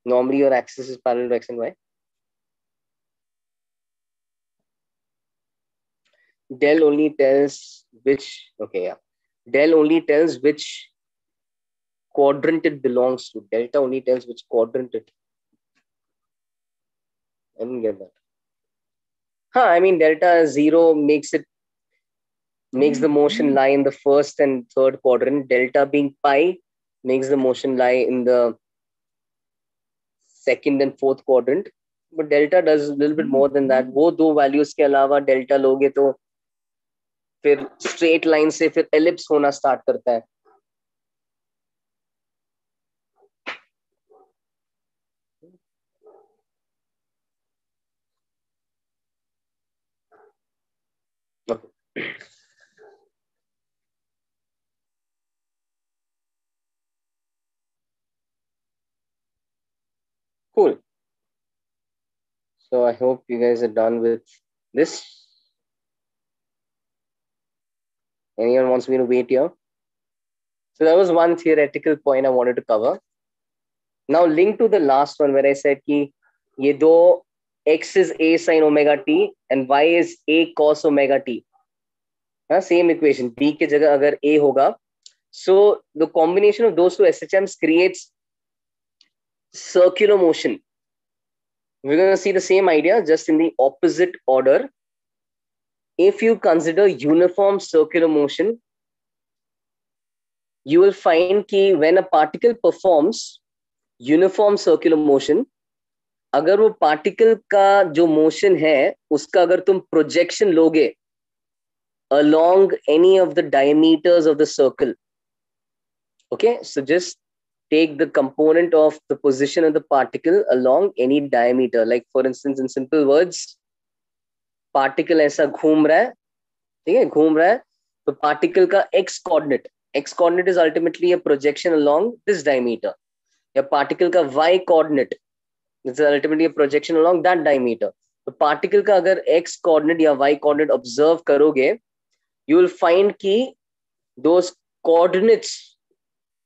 Normally your axis is parallel to x and y. Del only tells which, okay, yeah. Del only tells which quadrant it belongs to. Delta only tells which quadrant it. I didn't get that. I mean, delta 0 makes the motion lie in the first and third quadrant. Delta being pi makes the motion lie in the second and fourth quadrant. But delta does a little bit more than that. वो दो values के अलावा delta लोगे तो फिर straight line से फिर ellipse होना start करता है. Okay. Cool. So I hope you guys are done with this. Anyone wants me to wait here? So that was one theoretical point I wanted to cover. Now link to the last one where I said कि ये दो x is a sin omega t and y is a cos omega t. हाँ, same equation, b की जगह अगर a होगा, so the combination of those two SHMs creates circular motion. We're going to see the same idea just in the opposite order. If you consider uniform circular motion, you will find कि when a particle performs uniform circular motion, अगर वो particle का जो motion है उसका अगर तुम projection लोगे along any of the diameters of the circle, okay, so just take the component of the position of the particle along any diameter. Like for instance, in simple words, particle ऐसा घूम रहा है, ठीक है, घूम रहा है, तो particle का x coordinate is ultimately a projection along this diameter. या particle का y coordinate is ultimately a projection along that diameter. तो particle का अगर x coordinate या y coordinate observe करोगे, you will find कि those coordinates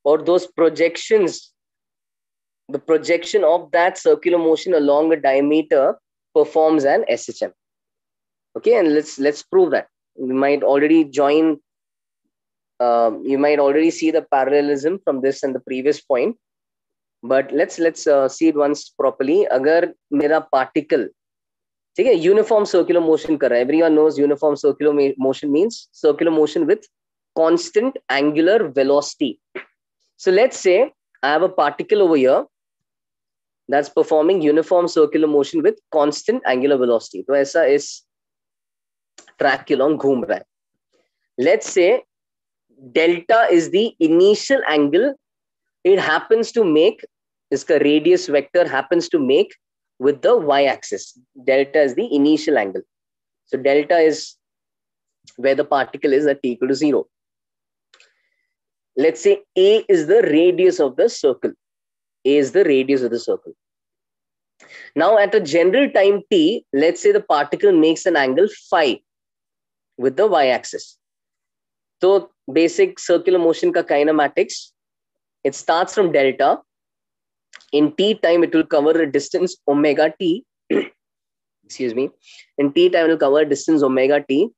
or those projections, the projection of that circular motion along a diameter performs an SHM. Okay, and let's prove that. You might already join. You might already see the parallelism from this and the previous point, but let's see it once properly. अगर मेरा particle, ठीक है, uniform circular motion कर रहा है. Everyone knows uniform circular motion means circular motion with constant angular velocity. So let's say I have a particle over here that's performing uniform circular motion with constant angular velocity. तो ऐसा इस track के along घूम रहा है. Let's say delta is the initial angle it happens to make, इसका radius vector happens to make with the y-axis. Delta is the initial angle. So delta is where the particle is at t equal to 0. Let's say A is the radius of the circle. A is the radius of the circle. Now at a general time t, let's say the particle makes an angle phi with the y-axis. So basic circular motion ka kinematics, it starts from delta. In t time, it will cover a distance omega t. Excuse me. In t time, it will cover a distance omega t.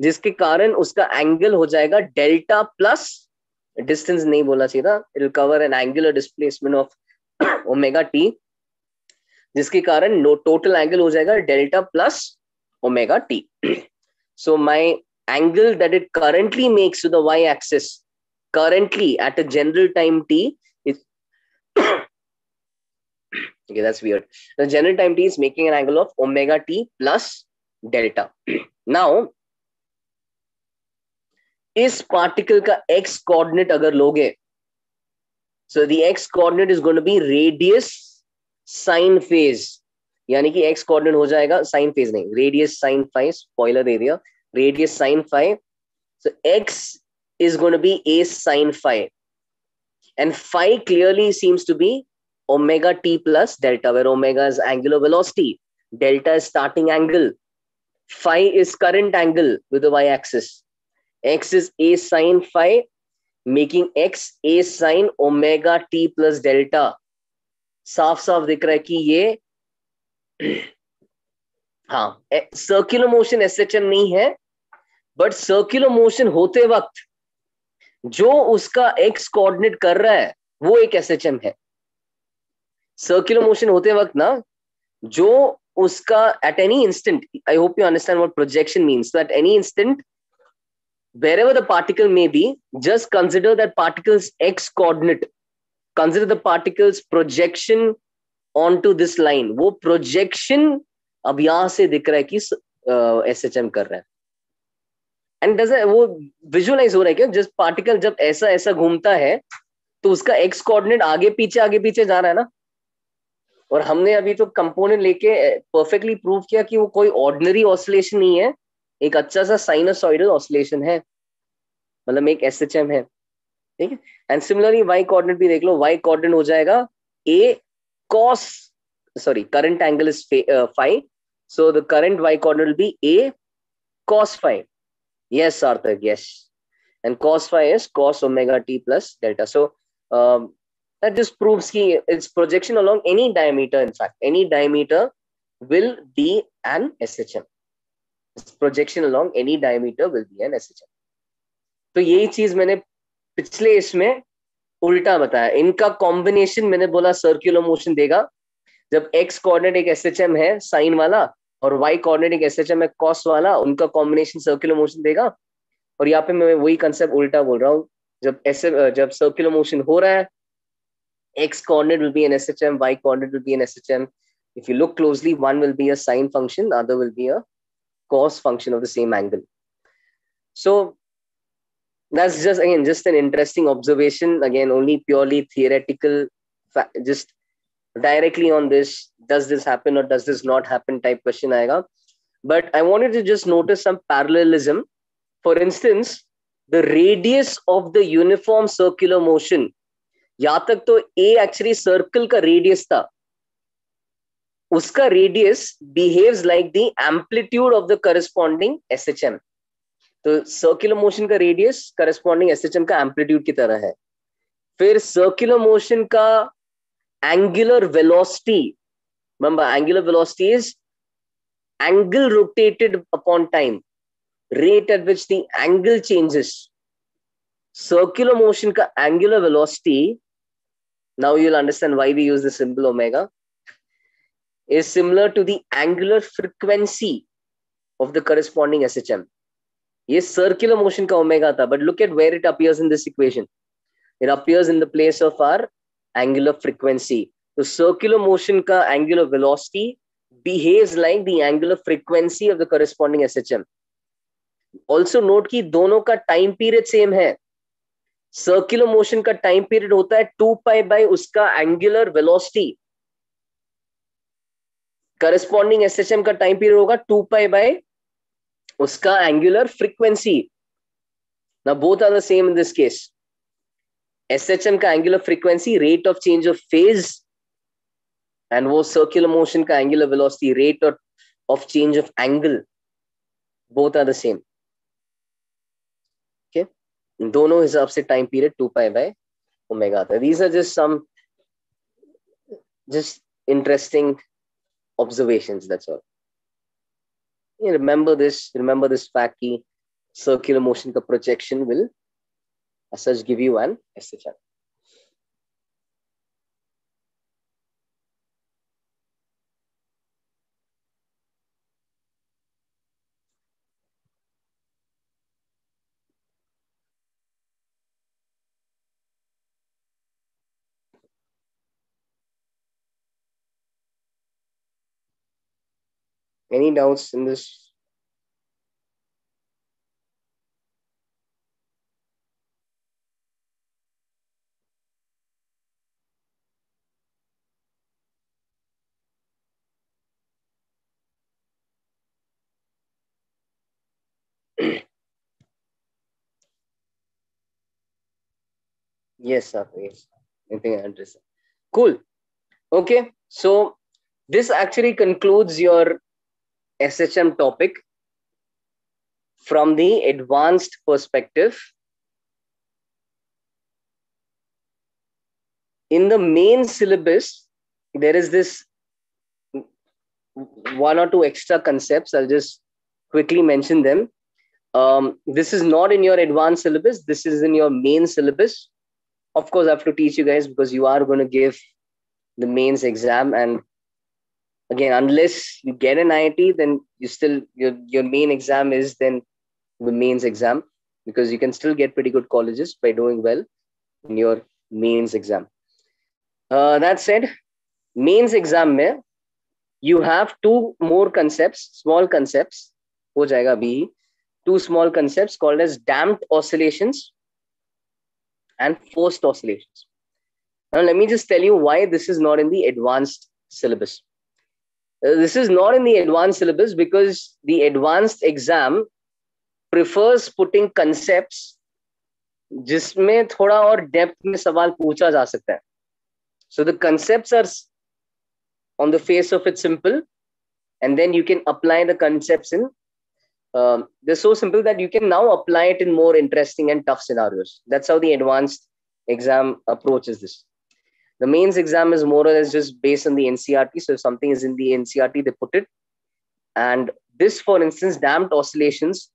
जिसके कारण उसका angle हो जाएगा delta plus distance नहीं बोला चाहिए था. It will cover an angular displacement of omega t. जिसके कारण total angle हो जाएगा delta plus omega t. So my angle that it currently makes to the y-axis, currently at a general time t, is okay, that's weird. The general time t is making an angle of omega t plus delta. Now, इस particle का x coordinate अगर लोगे, so the x coordinate is going to be radius sine phase. यानी कि x coordinate हो जाएगा sine phase नहीं, radius sine phi, spoiler दे दिया, radius sine phi. So x is going to be a sine phi, and phi clearly seems to be omega t plus delta, where omega is angular velocity, delta is starting angle, phi is current angle with the y-axis. X is a sine phi, making x a sine omega t plus delta. साफ साफ दिख रहा है कि ये हाँ circular motion SHM नहीं है, बट सर्कुलर मोशन होते वक्त जो उसका x कोऑर्डिनेट कर रहा है वो एक SHM है. सर्कुलर मोशन होते वक्त ना, जो उसका at any instant, I hope you understand what projection means. So at any instant, wherever the particle may be, just consider that particle's x coordinate. Consider the particle's projection onto this line. वो projection अब यहां से दिख रहा है कि SHM कर रहा है. And does it, वो visualize हो रहा है क्या? जब particle जब ऐसा ऐसा घूमता है तो उसका x coordinate आगे पीछे जा रहा है ना. और हमने अभी तो कंपोनेंट लेके perfectly prove किया कि वो कोई ordinary oscillation नहीं है, एक अच्छा सा sinusoidal oscillation है, मतलब एक SHM है. ठीक है. एंड सिमिलरली y कोऑर्डिनेट भी देख लो, y कोऑर्डिनेट हो जाएगा a cos, sorry, current angle is phi, so the current y coordinate will be a cos phi. Yes, Sarthak, yes. And cos phi is cos omega t plus delta. So that just proves कि it's projection along any diameter. In fact, any diameter will be an SHM. Projection along any diameter will be an SHM. तो यही चीज मैंने पिछले इसमें उल्टा बताया. इनका कॉम्बिनेशन मैंने बोला सर्कुलर मोशन देगा. जब x कोऑर्डिनेट एक SHM है साइन वाला और y कोऑर्डिनेट एक SHM है कॉस वाला, उनका कॉम्बिनेशन सर्कुलर मोशन देगा. और यहाँ पे मैं वही कंसेप्ट उल्टा बोल रहा हूँ. जब सर्कुलर मोशन हो रहा है, x coordinate will be an SHM, y coordinate will be an SHM. If you look closely, one will be a sine function, the other will be a cos function of the same angle. So that's just an interesting observation. Again, only purely theoretical, just directly on this, does this happen or does this not happen type question aayega. But I wanted to just notice some parallelism. For instance, the radius of the uniform circular motion, यहां तक तो A actually circle का radius था, उसका radius behaves like the amplitude of the corresponding SHM. तो circular motion का radius corresponding SHM का amplitude की तरह है. फिर सर्कुलर मोशन का angular velocity, remember angular velocity is angle rotated upon time, rate at which the angle changes. Circular motion ka angular velocity, now you'll understand why we use the symbol omega, is similar to the angular frequency of the corresponding SHM. Yes, circular motion ka omega tha, but look at where it appears in this equation. It appears in the place of our angular frequency. So circular motion ka angular velocity behaves like the angular frequency of the corresponding SHM. Also note कि दोनों का time period same है. Circular motion का time period होता है 2 pi by उसका angular velocity. Corresponding SHM का time period होगा 2 पाई बाय उसका angular frequency. Now both are the same in this case. SHM का angular frequency rate of change of phase, and वो circular motion का angular velocity rate of change of angle. Both are the same. दोनों हिसाब से time period 2 pi by omega आता है. These are just some interesting observations, that's all. Remember this fact कि circular motion का projection will as such give you an SHM. Any doubts in this? Yes, sir. Yes. I think I understand. Cool. Okay. So this actually concludes your SHM topic from the advanced perspective. In the main syllabus, there is this 1 or 2 extra concepts. I'll just quickly mention them. This is not in your advanced syllabus. This is in your main syllabus. Of course, I have to teach you guys because you are going to give the mains exam. And again, unless you get an IIT, then you still, your main exam is then the mains exam, because you can still get pretty good colleges by doing well in your mains exam. That said, mains exam mein, you have 2 more concepts, small concepts. Ho jayega abhi. 2 small concepts called as damped oscillations and forced oscillations. Now, let me just tell you why this is not in the advanced syllabus. This is not in the advanced syllabus because the advanced exam prefers putting concepts जिसमें थोड़ा और depth में सवाल पूछा जा सकता है. So the concepts are on the face of it simple, and then you can apply the concepts in they're so simple that you can now apply it in more interesting and tough scenarios. That's how the advanced exam approaches this. The mains exam is more or less just based on the NCERT. So if something is in the NCERT, they put it. And this, for instance, damped oscillations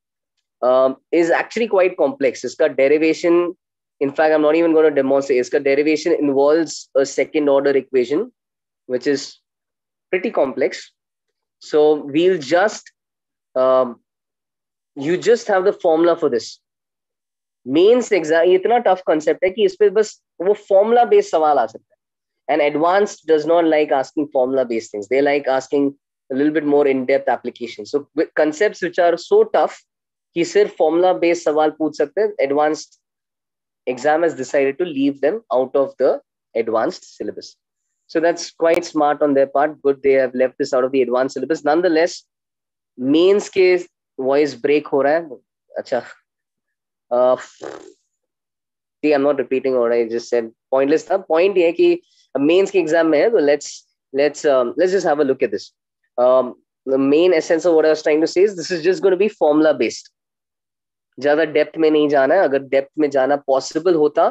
is actually quite complex. Iska derivation, in fact, I'm not even going to demonstrate. Iska derivation involves a second order equation, which is pretty complex. So we'll just, you just have the formula for this. Mains exam ये इतना tough concept है कि इस पे बस वो formula based सवाल आ सकता है. And advanced does not like asking formula based things. They like asking a little bit more in-depth applications. So with concepts which are so tough कि सिर्फ formula based सवाल पूछ सकते हैं, advanced exam has decided to leave them out of the advanced syllabus. So that's quite smart on their part. Good, they have left this out of the advanced syllabus. Nonetheless, mains के voice break हो रहा है. अच्छा. See, I'm not repeating what I just said. Pointless था. Point ये है कि mains के exam में है, तो let's just have a look at this. The main essence of what I was trying to say is this is just going to be formula based. ज्यादा depth में नहीं जाना है. अगर डेप्थ में जाना पॉसिबल होता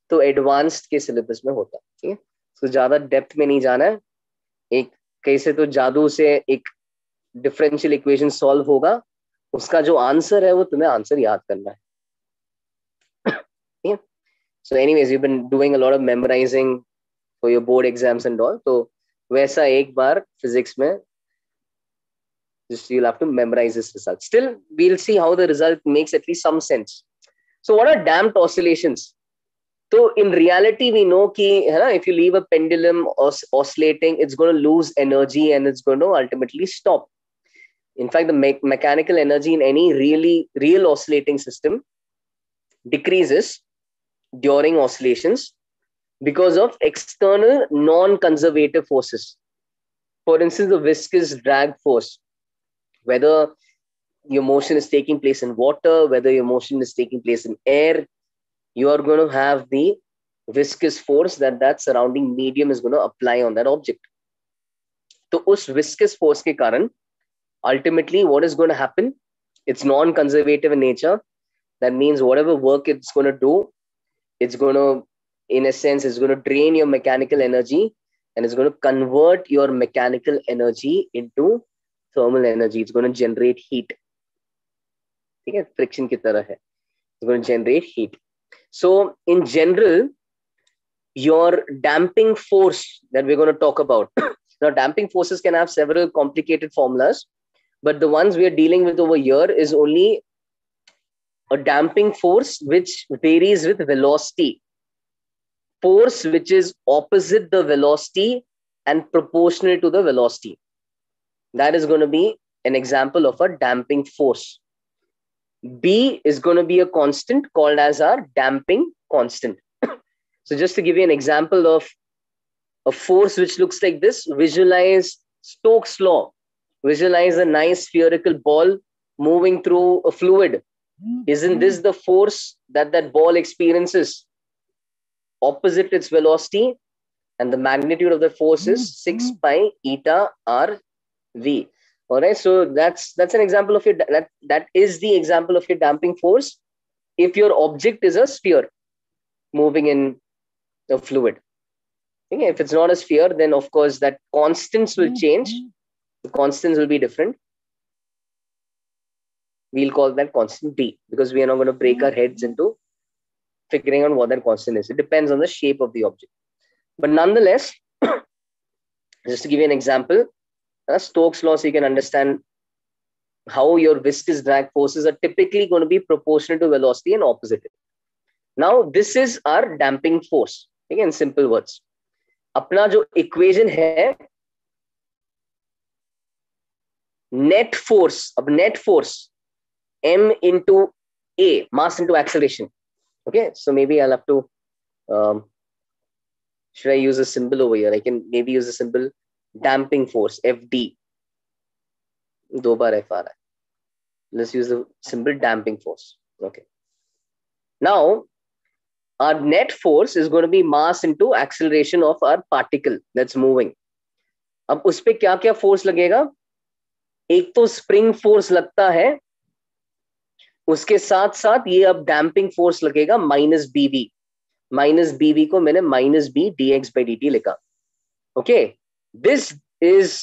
तो एडवांस्ड के सिलेबस में होता. ठीक है, तो ज्यादा डेप्थ में नहीं जाना है. एक कैसे तो जादू से एक डिफरेंशियल इक्वेशन सॉल्व होगा, उसका जो आंसर है वो तुम्हें आंसर याद करना है. yeah. So anyways, you've been doing a lot of memorizing for your board exams and all. तो वैसा एक बार फिजिक्स में just you'll have to memorize this result. Still, we'll see how the result makes at least some sense. So what are damped oscillations? So in reality, we know that if you leave a pendulum oscillating, it's going to lose energy and it's going to ultimately stop. In fact, the mechanical energy in any real oscillating system decreases during oscillations because of external non-conservative forces. For instance, the viscous drag force. Whether your motion is taking place in water, whether your motion is taking place in air, you are going to have the viscous force that surrounding medium is going to apply on that object. So, us viscous force ke karan, ultimately, what is going to happen? It's non-conservative in nature. That means whatever work it's going to do, it's going to, in a sense, it's going to drain your mechanical energy and it's going to convert your mechanical energy into thermal energy. It's going to generate heat. Okay? Friction ki tarah hai. It's going to generate heat. So in general, your damping force that we're going to talk about. Now, damping forces can have several complicated formulas, but the ones we are dealing with over here is only a damping force which varies with velocity. Force which is opposite the velocity and proportional to the velocity. That is going to be an example of a damping force. B is going to be a constant called as our damping constant. So just to give you an example of a force which looks like this, visualize Stokes' law. Visualize a nice spherical ball moving through a fluid. Isn't this the force that ball experiences opposite its velocity? And the magnitude of the force is 6 pi eta r V. All right, so that's an example of your that is the example of your damping force if your object is a sphere moving in a fluid. Okay, if it's not a sphere, then of course that constants will change. The constants will be different. We'll call that constant D because we are not going to break our heads into figuring out what that constant is. It depends on the shape of the object. But nonetheless, just to give you an example, Stokes' law, so you can understand how your viscous drag forces are typically going to be proportional to velocity and opposite. Now, this is our damping force. Again, simple words. Apna jo equation hai, net force, M into A, mass into acceleration. Okay, so maybe I'll have to, should I use a symbol over here? I can maybe use a symbol damping force, FD. दो बार F आ रहा है. Let's use the symbol damping force. Okay. Now, our net force is going to be mass into acceleration of our particle that's moving. अब उस पे क्या क्या force लगेगा? एक तो spring force लगता है. उसके साथ साथ ये अब damping force लगेगा minus BV. Minus b v को मैंने minus b d x by d t लिखा. Okay, this is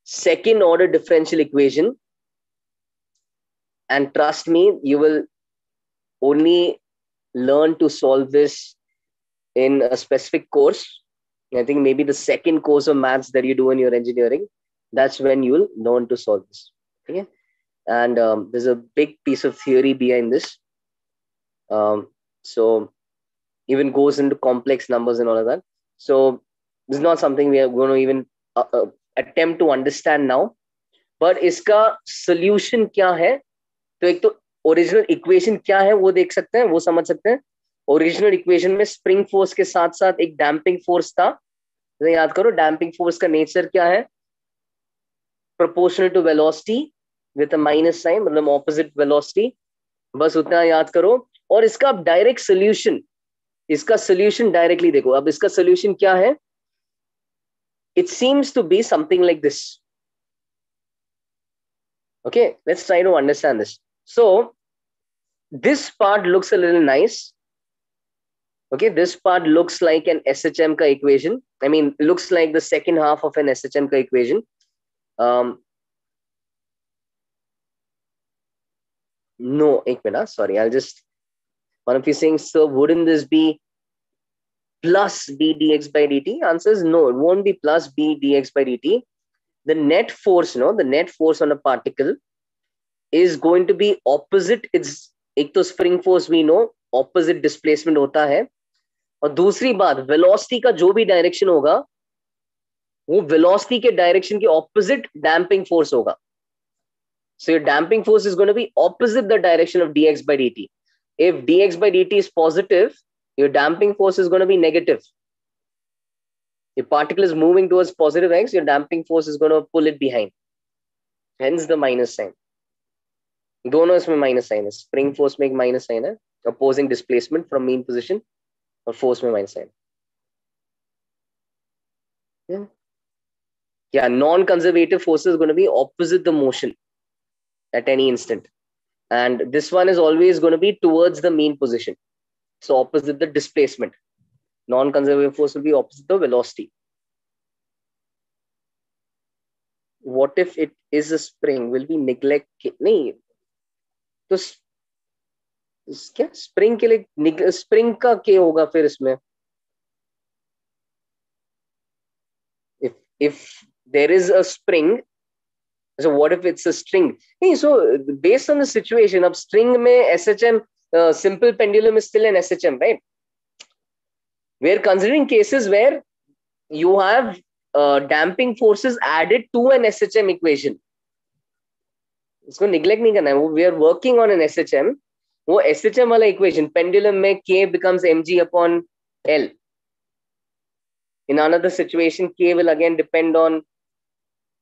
second order differential equation, and trust me, you will only learn to solve this in a specific course. I think maybe the second course of maths that you do in your engineering, that's when you will learn to solve this. Okay, and there's a big piece of theory behind this. So even goes into complex numbers and all of that. So this is not something we are going to even attempt to understand now. But इसका solution क्या है? तो एक तो original equation क्या है वो देख सकते हैं, वो समझ सकते हैं. ओरिजिनल इक्वेशन में स्प्रिंग फोर्स के साथ साथ एक डैम्पिंग फोर्स था. तो याद करो डैम्पिंग फोर्स का नेचर क्या है? Proportional to velocity with a minus sign, मतलब ऑपोजिट वेलोसिटी. बस उतना याद करो. और इसका डायरेक्ट सोल्यूशन, इसका सोल्यूशन डायरेक्टली देखो. अब इसका सोल्यूशन क्या है? It seems to be something like this. Okay, let's try to understand this. So this part looks a little nice. Okay, this part looks like an SHM ka equation. I mean, looks like the second half of an SHM ka equation. No, ek minute, sorry. I'll just, one of you saying, so wouldn't this be plus b dx by dt? Answer is no, it won't be plus b dx by dt. The net force, the net force on a particle is going to be opposite. It's एक तो spring force we know opposite displacement होता है, और दूसरी बात velocity का जो भी direction होगा वो velocity के direction के opposite damping force होगा. So your damping force is going to be opposite the direction of dx by dt. If dx by dt is positive, your damping force is going to be negative. If particle is moving towards positive x, your damping force is going to pull it behind. Hence the minus sign. दोनों इसमें minus sign है. Spring force में एक minus sign है, opposing displacement from mean position, और force में minus sign. Yeah, non-conservative force is going to be opposite the motion at any instant, and this one is always going to be towards the mean position, so opposite the displacement. Non-conservative force will be opposite the velocity. What if it is a spring? Will be neglect? नहीं, तो क्या spring के लिए spring का क्या होगा फिर इसमें? if there is a spring, so what if it's a string? So based on the situation, अब string में SHM, simple pendulum is still an SHM, right? We are considering cases where you have damping forces added to an SHM equation. इसको neglect नहीं करना है. We are working on an SHM. वो SHM वाला equation, pendulum में K becomes mg upon L. In another situation, K will again depend on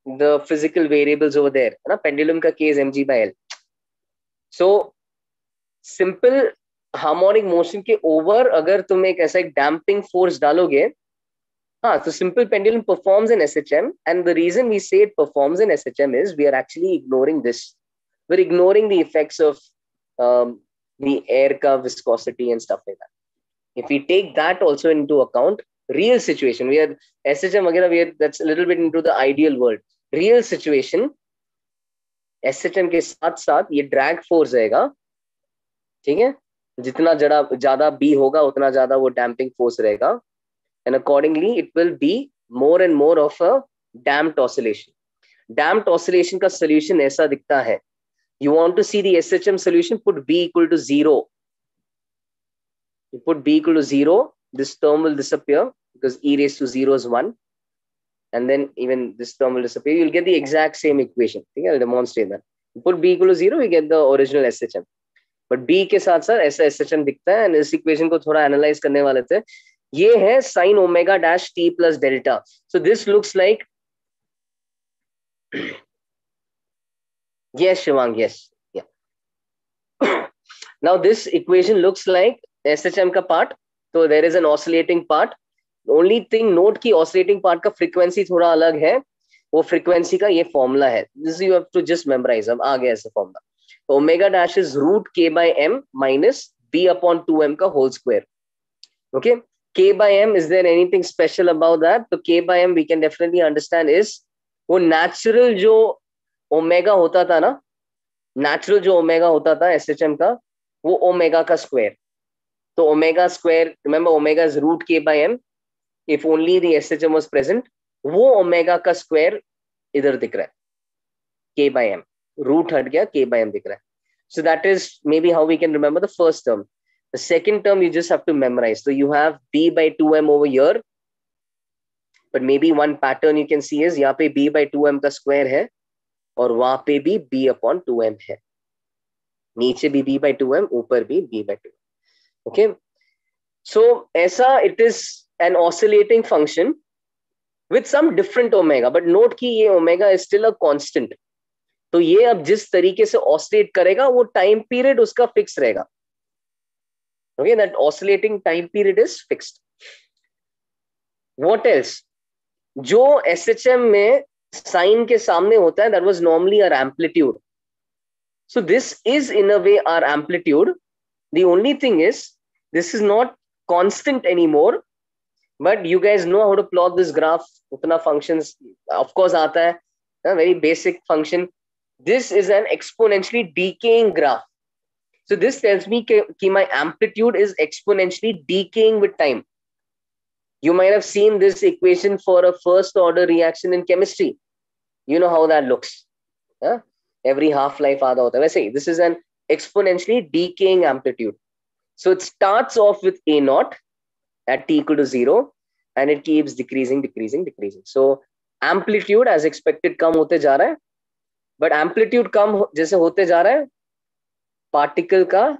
the physical variables over there. ना pendulum का K is mg by L. So simple harmonic motion के over अगर तुम एक ऐसा एक damping force डालोगे, हाँ, so simple pendulum performs in SHM, and the reason we say it performs in SHM is we are actually ignoring this. We're ignoring the effects of the air curve viscosity and stuff like that. If we take that also into account, real situation, we are SHM वगैरह, we are, that's a little bit into the ideal world. Real situation, SHM के साथ साथ ये drag force रहेगा, ठीक है? जितना ज़्यादा B होगा उतना ज़्यादा वो damping force रहेगा, and accordingly it will be more and more of a damped oscillation. Damped oscillation का solution ऐसा दिखता है. You want to see the SHM solution, put B equal to 0. You put B equal to 0, this term will disappear because e raised to 0 is 1. And then even this term will disappear. You'll get the exact same equation. Okay, I'll demonstrate that. You put B equal to 0, you get the original SHM. But B के साथ साथ ऐसा SHM दिखता है, and इस equation को थोड़ा analyze करने वाले थे. ये है sin omega dash t plus delta. So this looks like, yes, Shivang, yes. Yeah. Now this equation looks like SHM का part. So there is an oscillating part. The only thing note की oscillating part का frequency थोड़ा अलग है. वो frequency का ये formula है. This you have to just memorize. अब आ गया ऐसा formula. So omega dash is root k by m minus b upon 2m का whole square. Okay, k by m, is there anything special about that? तो k by m we can definitely understand is वो natural जो omega होता था ना, natural जो omega होता था एसएचएम का, वो ओमेगा का स्क्वायर. तो omega square, remember omega is root के by m if only the SHM was present. वो ओमेगा का स्क्वायर इधर दिख रहा है, के बाय एम. रूट हट गया, के बाय एम दिख रहा है. So that is maybe how we can remember the first term. The second term you just have to memorize. So you have b by 2m over here, but maybe one pattern you can see is यहाँ पे b by 2m का square है और वहां पे भी b upon 2m है. नीचे भी b by 2m, ऊपर भी b by 2m. Okay, so ऐसा it is an oscillating function with some different omega, but note कि ये omega is still a constant. तो ये अब जिस तरीके से oscillate करेगा वो time period उसका fix रहेगा. Okay, that oscillating time period is fixed. What else? जो SHM में sign के सामने होता है, that was normally our amplitude. So this is in a way our amplitude. The only thing is this is not constant anymore, but you guys know how to plot this graph. Utna functions of course aata hai, a very basic function. This is an exponentially decaying graph. So this tells me ki my amplitude is exponentially decaying with time. You might have seen this equation for a first order reaction in chemistry. You know how that looks. Every half-life आधा होता है. वैसे ही, this is an exponentially decaying amplitude. So it starts off with A naught at t equal to 0 and it keeps decreasing, decreasing, decreasing. So amplitude as expected कम होते जा रहा है, but amplitude कम जैसे होते जा रहा है, particle का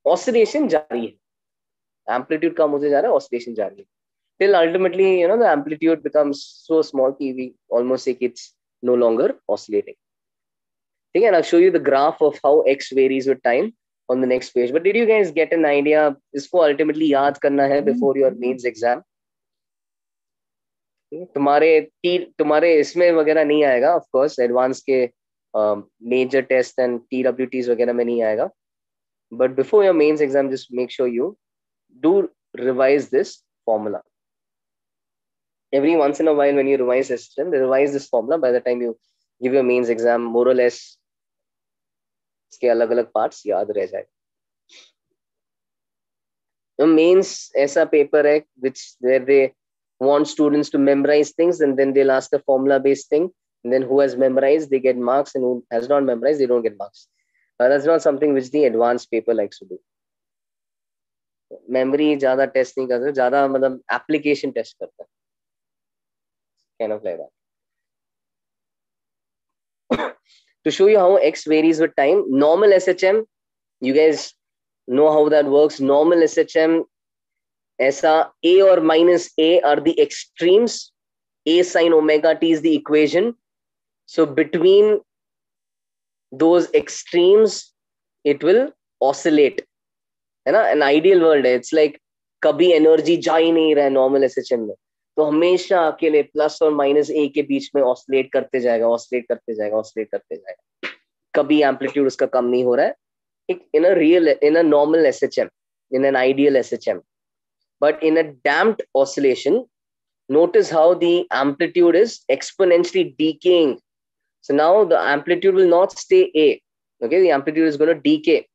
oscillation जारी है. Amplitude कम होते जा रहा है, oscillation जारी है. Till ultimately, you know, the amplitude becomes so small that we almost say it's no longer oscillating. Okay, and I'll show you the graph of how x varies with time on the next page. But did you guys get an idea? इसको ultimately याद करना है before your mains exam. तुम्हारे इसमें वगैरह नहीं आएगा, of course, advanced के major test and TWTs वगैरह में नहीं आएगा. But before your mains exam, just make sure you do revise this formula. Every once in a while when you revise SHM, revise this formula. By the time you give your mains exam, more or less इसके अलग अलग parts याद रह जाए. Mains ऐसा paper है where they want students to memorize things and then they'll ask a formula based thing, and then who has memorized they get marks and who has not memorized they don't get marks. That's not something which the advanced paper likes to do. Memory ज़्यादा test नहीं करता, ज़्यादा मतलब application test करता है. Kind of like that. To show you how x varies with time, normal SHM, you guys know how that works. Normal SHM, ऐसा a or minus a are the extremes. A sin omega t is the equation. So between those extremes, it will oscillate. है ना? An ideal world है. It's like कभी energy जा ही नहीं रहा है normal SHM में. तो हमेशा अकेले प्लस और माइनस ए के बीच में ऑसिलेट करते जाएगा, ऑसिलेट करते जाएगा, ऑसिलेट करते जाएगा. कभी एम्पलीट्यूड उसका कम नहीं हो रहा है. In a normal SHM, in an ideal SHM. But in a damped oscillation, notice how the amplitude is exponentially decaying. So now the amplitude will not stay A. Okay, the amplitude is going to decay.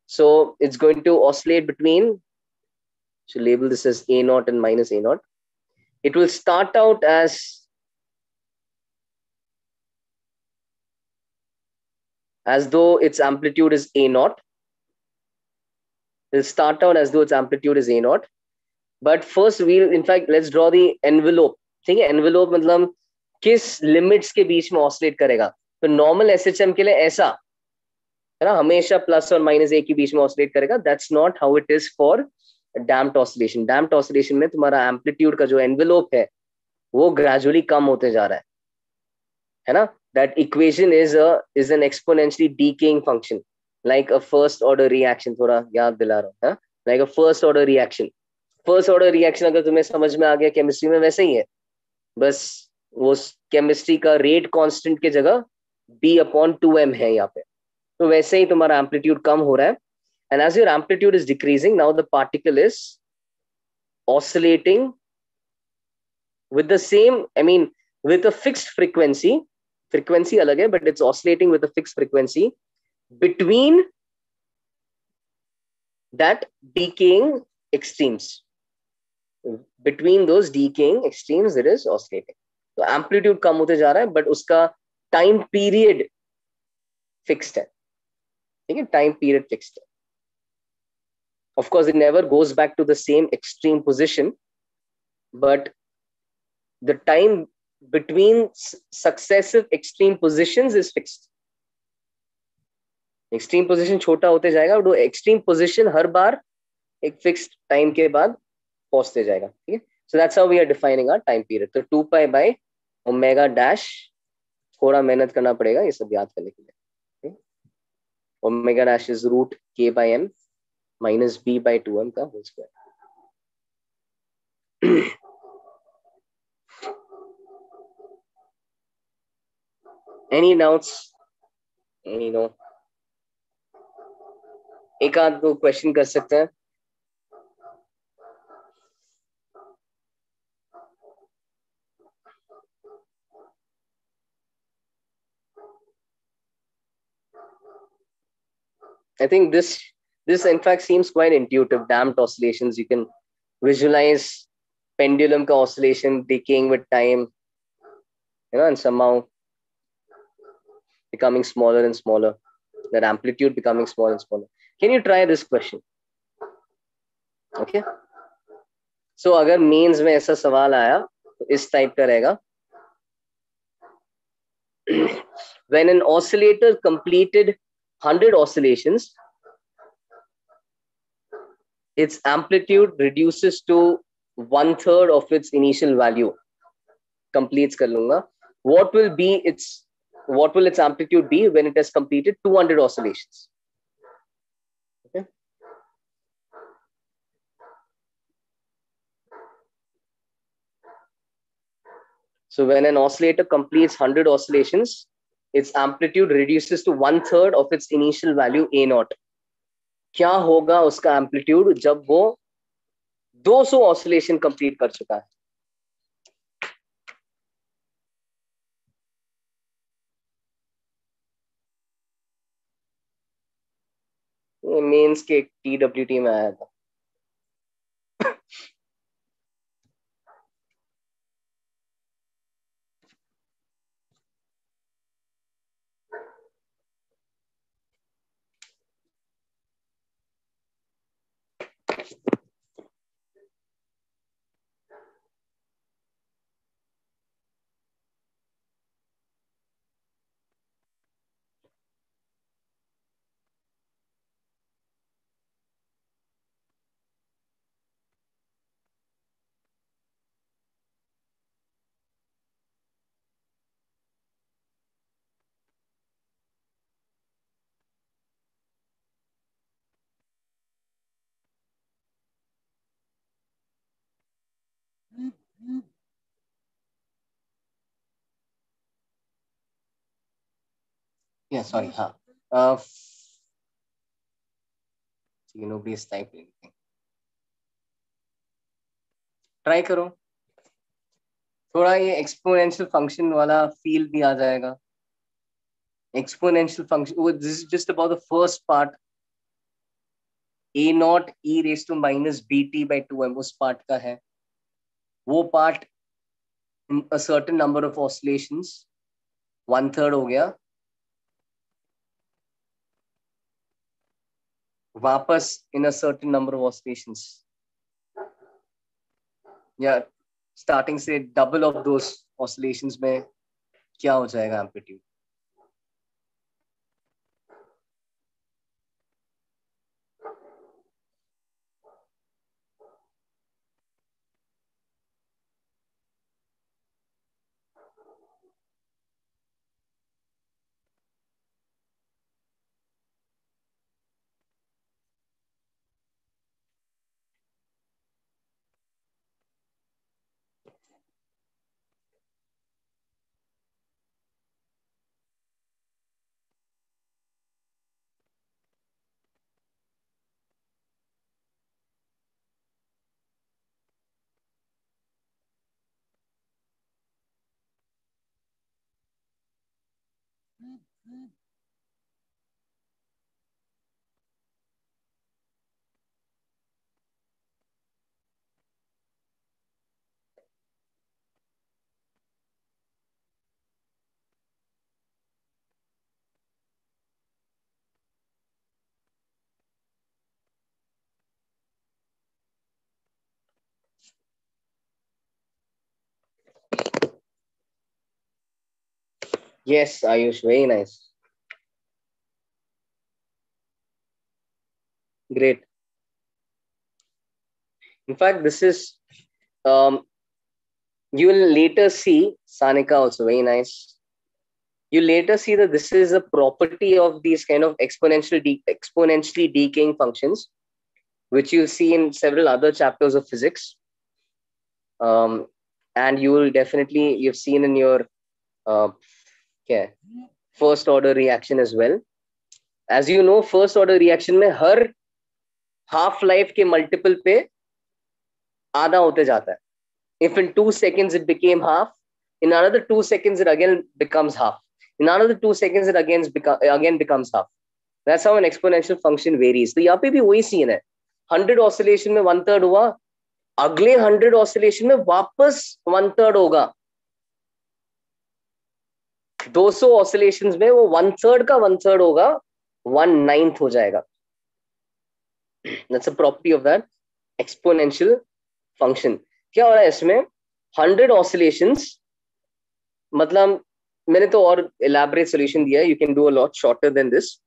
So it's going to oscillate between, should label this as A naught and minus A naught. It will start out as though its amplitude is A naught. It will start out as though its amplitude is A naught. But first in fact, let's draw the envelope. ठीक है, envelope मतलब किस limits के बीच में oscillate करेगा. तो normal SHM के लिए ऐसा है ना, हमेशा plus और minus A के बीच में oscillate करेगा. That's not how it is for damped oscillation. Damped oscillation में तुम्हारा amplitude का जो envelope है वो gradually कम होते जा रहा है ना. That equation is an exponentially decaying function, like a first order reaction. थोड़ा याद दिला रहा हूँ, like a first order reaction. First order reaction अगर तुम्हें समझ में आ गया chemistry में, वैसे ही है. बस वो chemistry का rate constant के जगह b upon 2m है यहाँ पे. तो वैसे ही तुम्हारा एम्पलीट्यूड कम हो रहा है, and as your amplitude is decreasing, now the particle is oscillating with the same, I mean, with a fixed frequency. Frequency alag hai, but it's oscillating with a fixed frequency between that decaying extremes. Between those decaying extremes, it is oscillating. तो amplitude कम होते जा रहा है, but उसका time period fixed है. ठीक है, time period fixed है. Of course, it never goes back to the same extreme position, but the time between successive extreme positions is fixed. Extreme position छोटा होते जाएगा, और वो एक्सट्रीम पोजीशन हर बार एक फिक्स्ड टाइम के बाद पहुंचते जाएगा. ठीक है, so that's how we are defining our time period. तो 2 पाई बाय ओमेगा डैश, थोड़ा मेहनत करना पड़ेगा ये सब याद करने के लिए. ओमेगा डैश इज रूट के by M minus B by 2m का whole square. Any doubts? Any no? एक आध दो क्वेश्चन कर सकते हैं. I think this in fact seems quite intuitive. Damped oscillations, you can visualize pendulum ka oscillation decaying with time, and somehow becoming smaller and smaller. That amplitude becoming smaller and smaller. Can you try this question? Okay. So अगर mains में ऐसा सवाल आया तो इस type का रहेगा. When an oscillator completed 100 oscillations, its amplitude reduces to 1/3 of its initial value. Completes कर लूंगा. What will its amplitude be when it has completed 200 oscillations? Okay. So when an oscillator completes 100 oscillations, its amplitude reduces to 1/3 of its initial value A naught. क्या होगा उसका amplitude जब वो 200 oscillation complete कर चुका है? मेंस के TWT में आया था. Yeah, sorry. हाँ. Nobody is typing anything. Try करो. थोड़ा ये एक्सपोनेंशियल फंक्शन वाला फील भी आ जाएगा. Exponential function. Oh, this is just about the first part. A naught e raised to minus bt by 2m उस पार्ट का है. वो part in a certain number of oscillations 1/3 हो गया. वापस in a certain number of oscillations, या starting से double of those oscillations में क्या हो जाएगा amplitude? Yes, Ayush, very nice. Great. In fact, this is you will later see Sanika also very nice. You later see that this is a property of these kind of exponentially decaying functions, which you'll see in several other chapters of physics. And you will definitely you've seen in your uh, yeah, first order reaction as well. As you know, first order reaction में हर half life के multiple पे आधा होते जाता है. If in 2 seconds it became half, in another 2 seconds it again becomes half. In another 2 seconds it again becomes half. That's how an exponential function varies. तो यहाँ पे भी वही सीन है. 100 oscillation में 1/3 हुआ, अगले 100 oscillation में वापस 1/3 होगा. 200 oscillations में वो 1/3 का 1/3 होगा, 1/9 हो जाएगा. That's a property of that exponential function. क्या हो रहा है इसमें? 100 oscillations, मतलब मैंने तो और elaborate solution दिया है. You can do a lot shorter than this.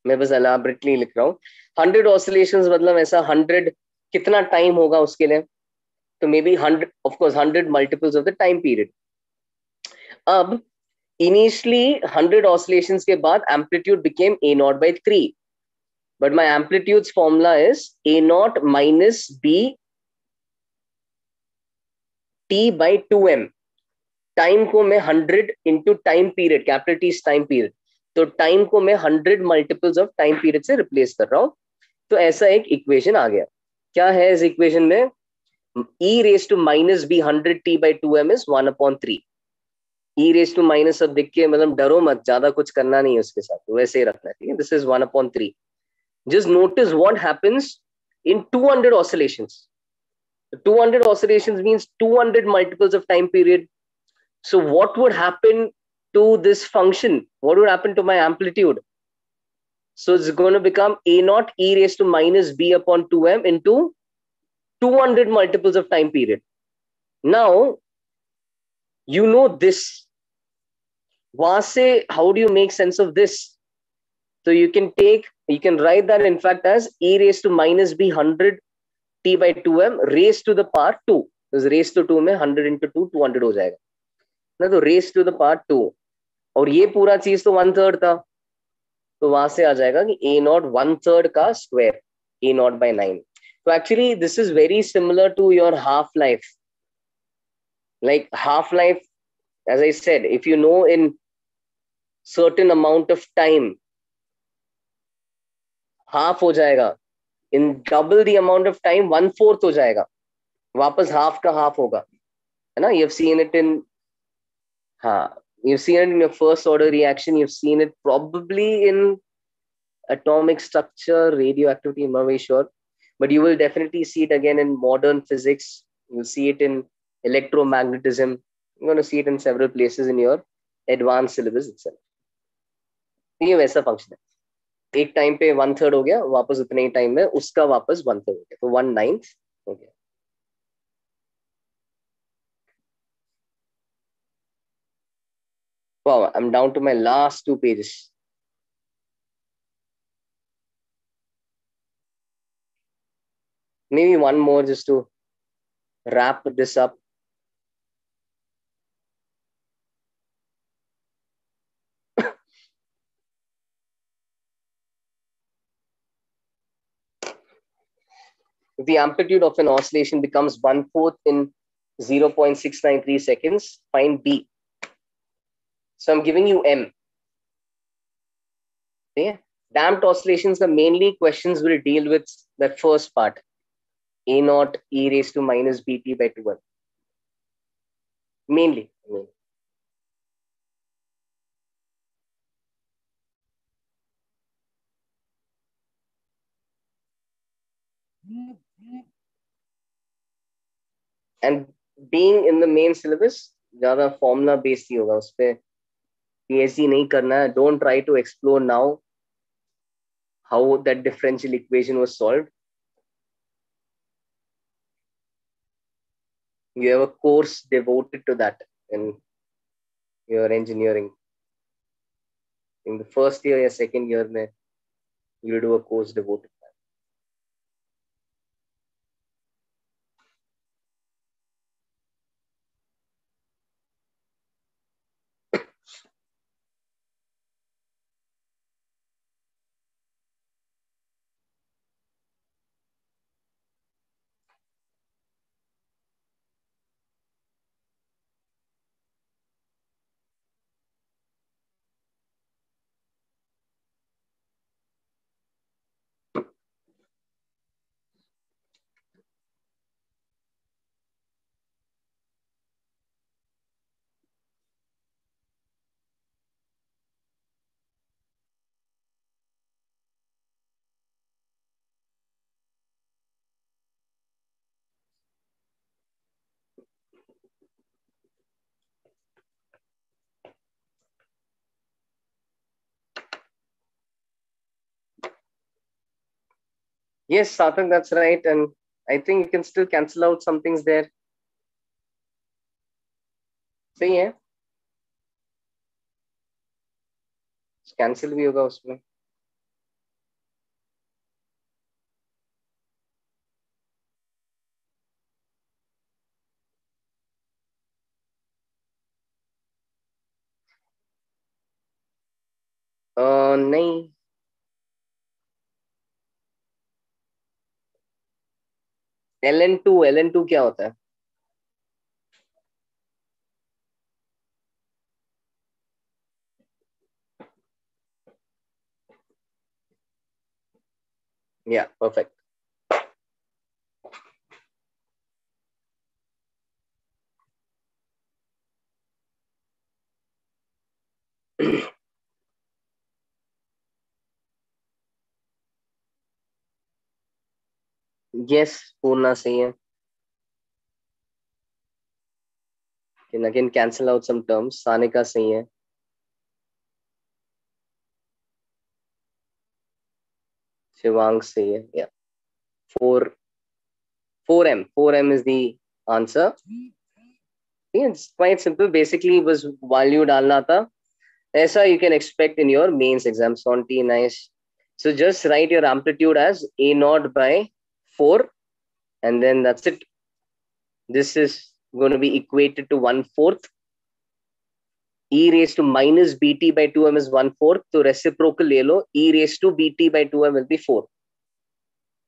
मैं बस elaborately लिख रहा हूँ. 100 oscillations मतलब ऐसा 100 कितना टाइम होगा उसके लिए? तो may be 100, of course 100 multiples of the time period. अब initially 100 oscillations के बाद amplitude became A0 by 3. But my amplitude's formula is A0 minus B T by 2m. Time को मैं 100 into time period, capital T time period, तो time को मैं 100 multiples of time period से replace कर रहा हूं. तो ऐसा एक इक्वेशन आ गया. क्या है इस इक्वेशन में? e raised to minus b 100t by 2m is 1/3. e raised to minus, अब देख के मतलब डरो मत, ज्यादा कुछ करना नहीं है उसके साथ, वैसे ही रखना है. ठीक है, this is 1/3. Just notice what happens in 200 oscillations. 200 oscillations means 200 multiples of time period. So what would happen to this function? What would happen to my amplitude? So it's going to become A0 e raised to minus b upon 2m into 200 multiples of time period. Now, you know this. वहां से, how do you make sense of this? So you can write that in fact as e raised to minus b 100 t by 2m raised to the power 2. Because raised to 2 में 100 into 2 200 हो जाएगा ना, तो raised to the power 2. और ये पूरा चीज तो 1/3 था, तो वहां से आ जाएगा कि A0 1/3 का square, A0 by 9. So actually this is very similar to your half life. Like half life, as I said, if you know in certain amount of time half हो जाएगा, in double the amount of time 1/4 हो जाएगा, वापस half का half होगा, है ना. you've seen it in you've seen it in your first order reaction, you've seen it probably in atomic structure, radioactivity, I'm not very sure, but you will definitely see it again in modern physics. You'll see it in electromagnetism. You're going to see it in several places in your advanced syllabus itself. ये वैसा function है. एक time पे 1/3 हो गया, वापस उतने ही time में उसका वापस 1/3 हो गया, तो 1/9 हो गया. Wow, I'm down to my last 2 pages. Maybe one more just to wrap this up. If the amplitude of an oscillation becomes 1/4 in 0.693 seconds, find B. So I'm giving you M. Okay? Damped oscillations, the mainly questions will deal with the first part, A0 e raised to minus bt by 2m. Mainly. And being in the main syllabus ज्यादा formula based ही होगा, उस पर PhD नहीं करना है. Don't try to explore now how that differential equation was solved. You have a course devoted to that in your engineering. In the first year or second year, you will do a course devoted to that. Yes, Sathak, that's right. And I think you can still cancel out some things there. सही है, cancel भी होगा उसमें. नहीं, LN2 क्या होता है? Yeah, perfect. Yes, पूर्णा सही है. Can again cancel out some terms. Sanika सही है. शिवांग सही है. Yeah. 4M is the answer. Yeah, it's quite simple. Basically, was value डालना था. ऐसा you can expect in your mains exam. Sonti, nice. So just write your amplitude as A0 by 4, and then that's it. This is going to be equated to 1/4. E raised to minus BT by 2M is 1/4. So reciprocal ले लो. E raised to BT by 2M will be 4.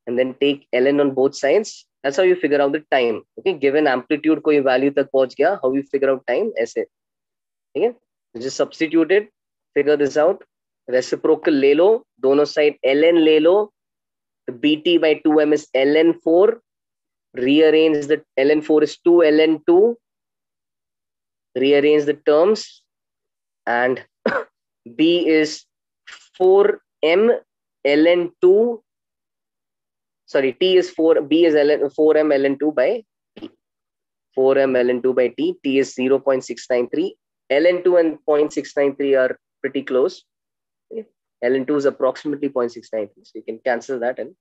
And then take ln on both sides. That's how you figure out the time. Okay, given amplitude कोई value तक पहुंच गया, how you figure out time? ऐसे. ठीक है? Just substitute it. Figure this out. Reciprocal ले लो. दोनों side ln ले लो. The BT by 2M is ln4. Rearrange the ln4 is 2 ln2. Rearrange the terms. And B is 4M ln2. Sorry, T is 4, B is 4M ln2 by T. 4M ln2 by T. T is 0.693. ln2 and 0.693 are pretty close. Okay. ln2 is approximately 0.693. So you can cancel that and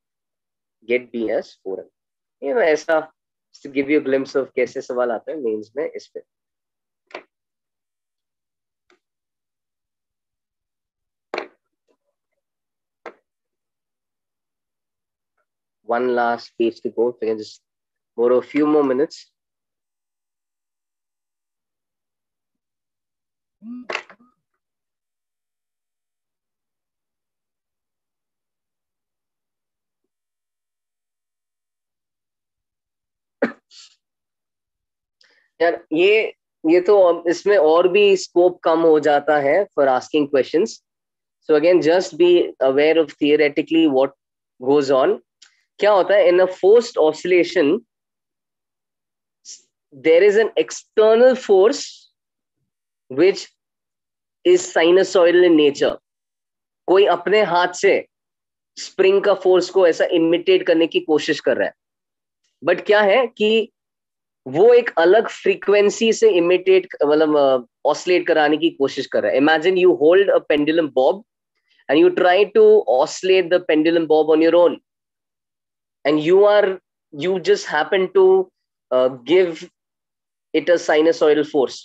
get B as 4M. You know, ऐसा to give you a glimpse of कैसे सवाल आता है mains में इस पे. One last page to go. So I can just borrow a few more minutes. यार ये तो इसमें और भी स्कोप कम हो जाता है for asking questions. So again just be aware of theoretically what goes on. क्या होता है in a forced oscillation, there is an external force which is sinusoidal in nature. कोई अपने हाथ से स्प्रिंग का फोर्स को ऐसा इमिटेट करने की कोशिश कर रहा है, बट क्या है कि वो एक अलग फ्रीक्वेंसी से इमिटेट मतलब ऑसिलेट कराने की कोशिश कर रहा है. Imagine you hold a pendulum Bob and you try to oscillate the pendulum bob on your own, and you just happen to give it a sinusoidal force.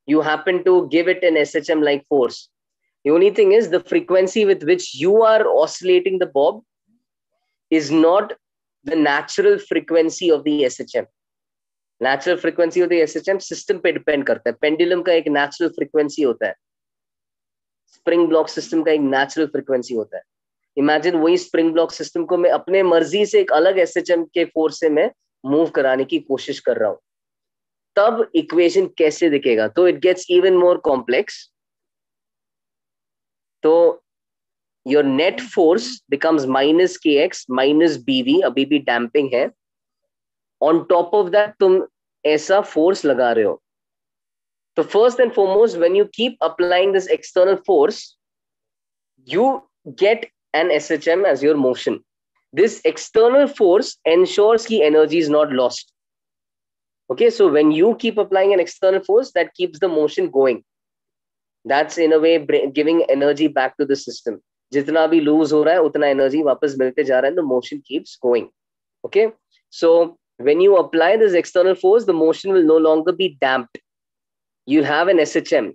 You happen to give it an SHM like force. The only thing is the frequency with which you are oscillating the bob is not the natural frequency of the SHM. Natural frequency of the SHM system पे depend करता है. Pendulum का एक natural frequency होता है. Spring block system का एक natural frequency होता है. इमेजिन वही स्प्रिंग ब्लॉक सिस्टम को मैं अपने मर्जी से एक अलग एसएचएम के फोर्स से मैं मूव कराने की कोशिश कर रहा हूं, तब इक्वेशन कैसे दिखेगा? तो it gets even more complex. तो your net force becomes minus k x minus b v, अभी भी डैम्पिंग है. ऑन टॉप ऑफ दैट तुम ऐसा फोर्स लगा रहे हो. तो first and foremost when you keep applying this external force, you get an SHM as your motion. This external force ensures the energy is not lost. Okay, so when you keep applying an external force, that keeps the motion going. That's in a way giving energy back to the system. जितना भी lose हो रहा है उतना energy वापस मिलते जा रहा है, the motion keeps going. Okay, so when you apply this external force, the motion will no longer be damped. You have an SHM.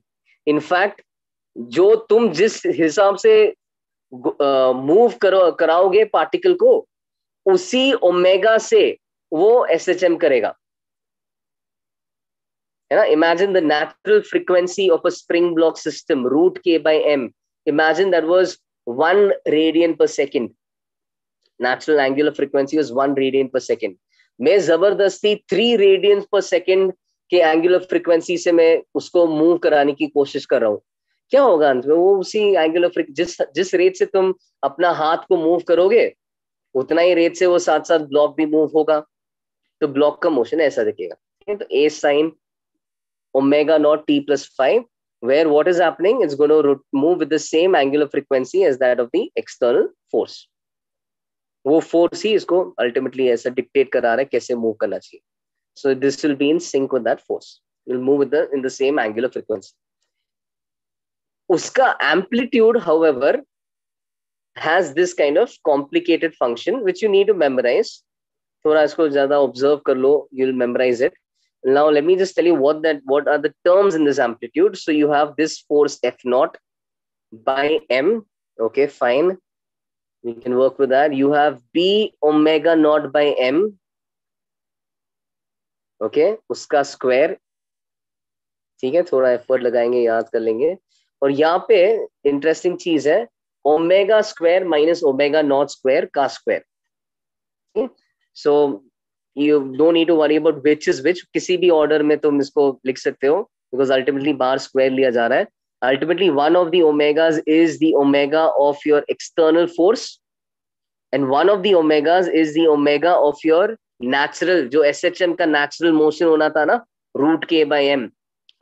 In fact, जो तुम जिस हिसाब से मूव कराओगे पार्टिकल को, उसी ओमेगा से वो एसएचएम करेगा, है ना. Imagine the natural frequency of a spring block system root के by m. Imagine that was 1 radian per second. Natural angular frequency was 1 radian per second. मैं जबरदस्ती 3 रेडियन पर सेकंड के एंगुलर फ्रीक्वेंसी से मैं उसको मूव कराने की कोशिश कर रहा हूं. क्या होगा अंत में? वो उसी एंगुलर जिस रेट से तुम अपना हाथ को मूव करोगे, उतना ही रेट से वो साथ साथ ब्लॉक भी मूव होगा. तो ब्लॉक का मोशन ऐसा दिखेगा. तो A sine omega naught t plus 5, where what is happening, it's going to move with the same angular frequency as that of the external force. वो फोर्स ही इसको अल्टीमेटली ऐसा डिक्टेट करा रहा है कैसे मूव करना चाहिए. So this will be in sync with that force. It will move in the same angular frequency. उसका amplitude, however, has this kind of complicated function which you need to memorize. थोड़ा इसको ज़्यादा observe कर लो, you'll memorize it. Now let me just tell you what are the terms in this amplitude. So you have this force F naught by m. Okay, fine. We can work with that. You have B omega naught by m. Okay, उसका square. ठीक है, थोड़ा effort लगाएंगे, याद कर लेंगे. और यहाँ पे इंटरेस्टिंग चीज है, omega square minus omega naught square का square. So you don't need to worry about which is which. किसी भी ऑर्डर में तुम इसको लिख सकते हो, बिकॉज अल्टीमेटली बाहर स्क्वायर लिया जा रहा है. Ultimately one of the omegas is the omega of your external force, and one of the omegas is the omega of your natural, जो एसएचएम का नेचुरल मोशन होना था ना, रूट के बाय एम.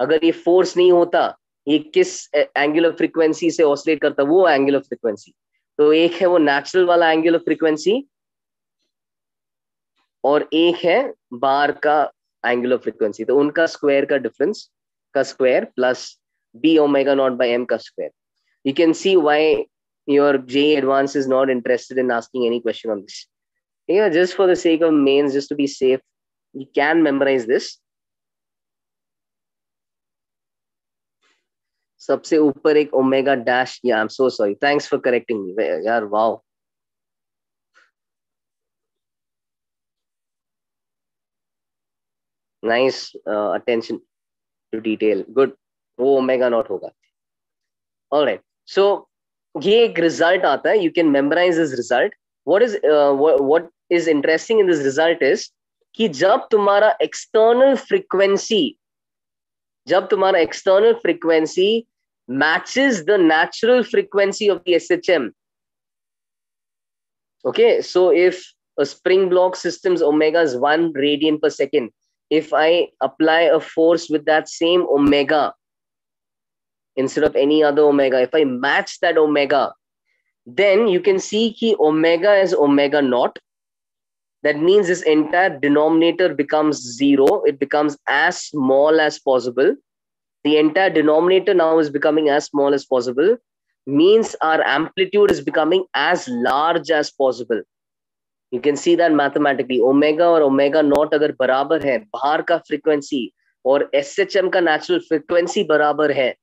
अगर ये फोर्स नहीं होता, ये किस एंगुलर फ्रीक्वेंसी से ऑसिलेट करता, वो एंगुलर फ्रीक्वेंसी. तो एक है वो नेचुरल वाला एंगुलर फ्रीक्वेंसी, और एक है बार का एंगुलर फ्रीक्वेंसी. तो उनका स्क्वायर का डिफरेंस का square plus b omega naught by m का square. You can see why your JEE Advanced is not interested in asking any question on this. Yeah, just for the sake of mains, just to be safe, you can memorize this. सबसे ऊपर एक omega dash. Yeah I am so sorry, thanks for correcting me यार. Wow, nice attention to detail, good. वो omega naught होगा. Alright, so ये एक result आता है, you can memorize this result. What is interesting in this result is कि जब तुम्हारा external frequency matches the natural frequency of the SHM. Okay, so if a spring block system's omega is 1 radian per second, if I apply a force with that same omega instead of any other omega, if I match that omega, then you can see कि omega is omega naught. That means this entire denominator becomes zero. It becomes as small as possible. The entire denominator now is becoming as small as possible. Means our amplitude is becoming as large as possible. You can see that mathematically. Omega और omega naught अगर बराबर है, बाहर का frequency और SHM का natural frequency बराबर है,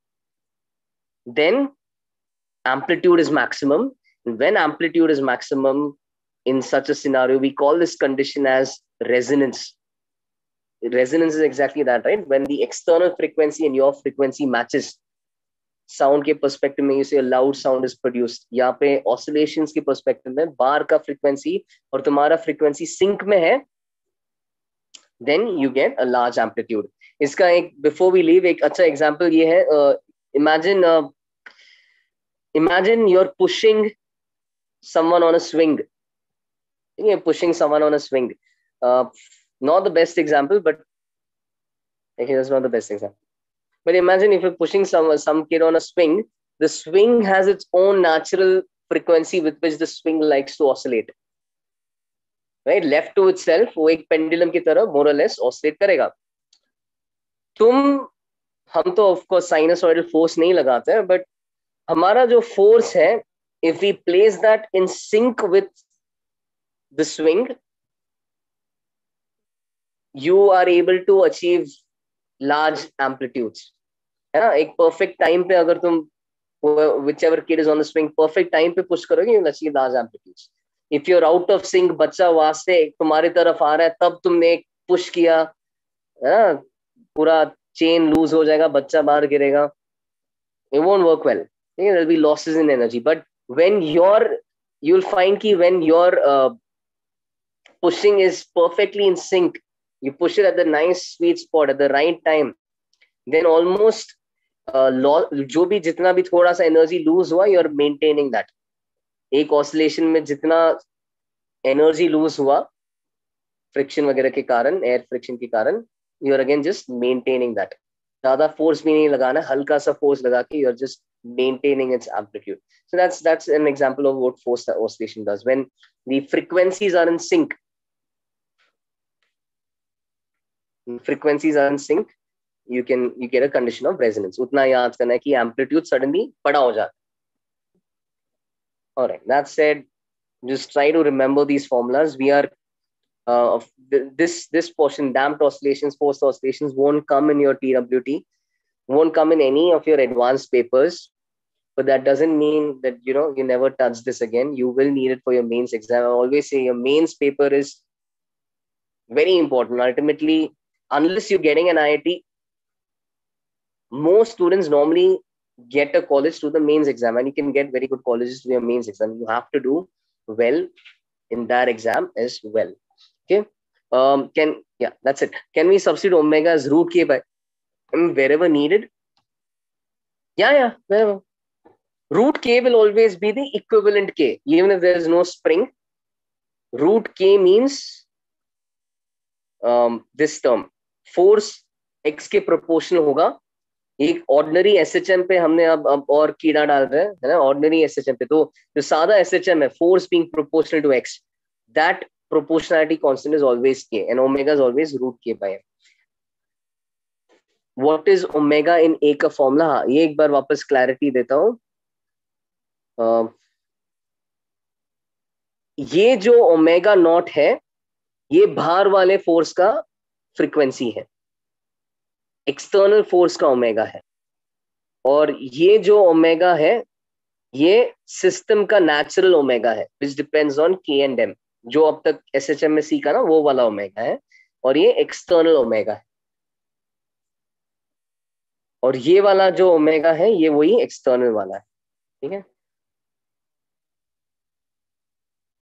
then amplitude is maximum. When amplitude is maximum, in such a scenario, we call this condition as resonance. Resonance is exactly that, right? When the external frequency and your frequency matches. Sound के perspective में, you say a loud sound is produced. यहाँ पे oscillations के perspective में बार का frequency और तुम्हारा frequency sync में है, then you get a large amplitude. इसका एक before we leave एक अच्छा example ये है. Imagine you're pushing someone on a swing. You're pushing someone on a swing. Not the best example, but okay, that's not the best example. But imagine if you're pushing some kid on a swing, the swing has its own natural frequency with which the swing likes to oscillate. Right? Left to itself, वो एक pendulum की तरह more or less oscillate करेगा. हम तो of course sinusoidal force नहीं लगाते हैं, but हमारा जो force है, if we place that in sync with the swing, you are able to achieve large amplitudes. है ना? एक perfect time पे अगर तुम whichever kid is on the swing perfect time पे push करोगे, you'll achieve large amplitudes. If you're out of sync, बच्चा वहां से तुम्हारी तरफ आ रहा है, तब तुमने एक push किया, है ना? पूरा chain lose हो जाएगा, बच्चा बाहर गिरेगा. It won't work well. There'll be losses in energy. But when you'll find कि when your pushing is perfectly in sync, you push it at the nice sweet spot at the right time, then almost जो भी जितना भी थोड़ा सा energy lose हुआ, you are maintaining that. एक oscillation में जितना एनर्जी लूज हुआ फ्रिक्शन वगैरह के कारण, एयर फ्रिक्शन के कारण, you are again just maintaining that. ज्यादा फोर्स भी नहीं लगाना, हल्का सा फोर्स लगा के you are just maintaining its amplitude. So that's an example of what forced oscillation does. When the frequencies are in sync, you get a condition of resonance. उतना याद करना है कि amplitude suddenly बड़ा हो जाता. All right, that said, just try to remember these formulas. We are this portion, damped oscillations, forced oscillations, won't come in your TWT, won't come in any of your advanced papers. But that doesn't mean that you never touch this again. You will need it for your mains exam. I always say your mains paper is very important. Ultimately, unless you're getting an IIT, most students normally get a college through the mains exam, and you can get very good colleges through your mains exam. You have to do well in that exam as well. Okay. That's it. Can we substitute omega as root k by wherever needed? Yeah, wherever. Root k will always be the equivalent k, even if there is no spring. Root k means this term, force x के proportional होगा. एक ordinary SHM पे हमने अब और कीड़ा डाल रहे हैं, है ना? Ordinary SHM पे, तो जो सादा SHM है, force being proportional to x, that proportionality constant is always k, and omega is always root k by m. What is omega in A का formula? हाँ, ये एक बार वापस clarity देता हूँ. ये जो ओमेगा नॉट है, ये बाहर वाले फोर्स का फ्रीक्वेंसी है, एक्सटर्नल फोर्स का ओमेगा है. और ये जो ओमेगा है, ये सिस्टम का नेचुरल ओमेगा है, विच डिपेंड्स ऑन के एंड एम. जो अब तक एसएचएम में सीखा ना, वो वाला ओमेगा है, और ये एक्सटर्नल ओमेगा है. और ये वाला जो ओमेगा है, ये वही एक्सटर्नल वाला है. ठीक है.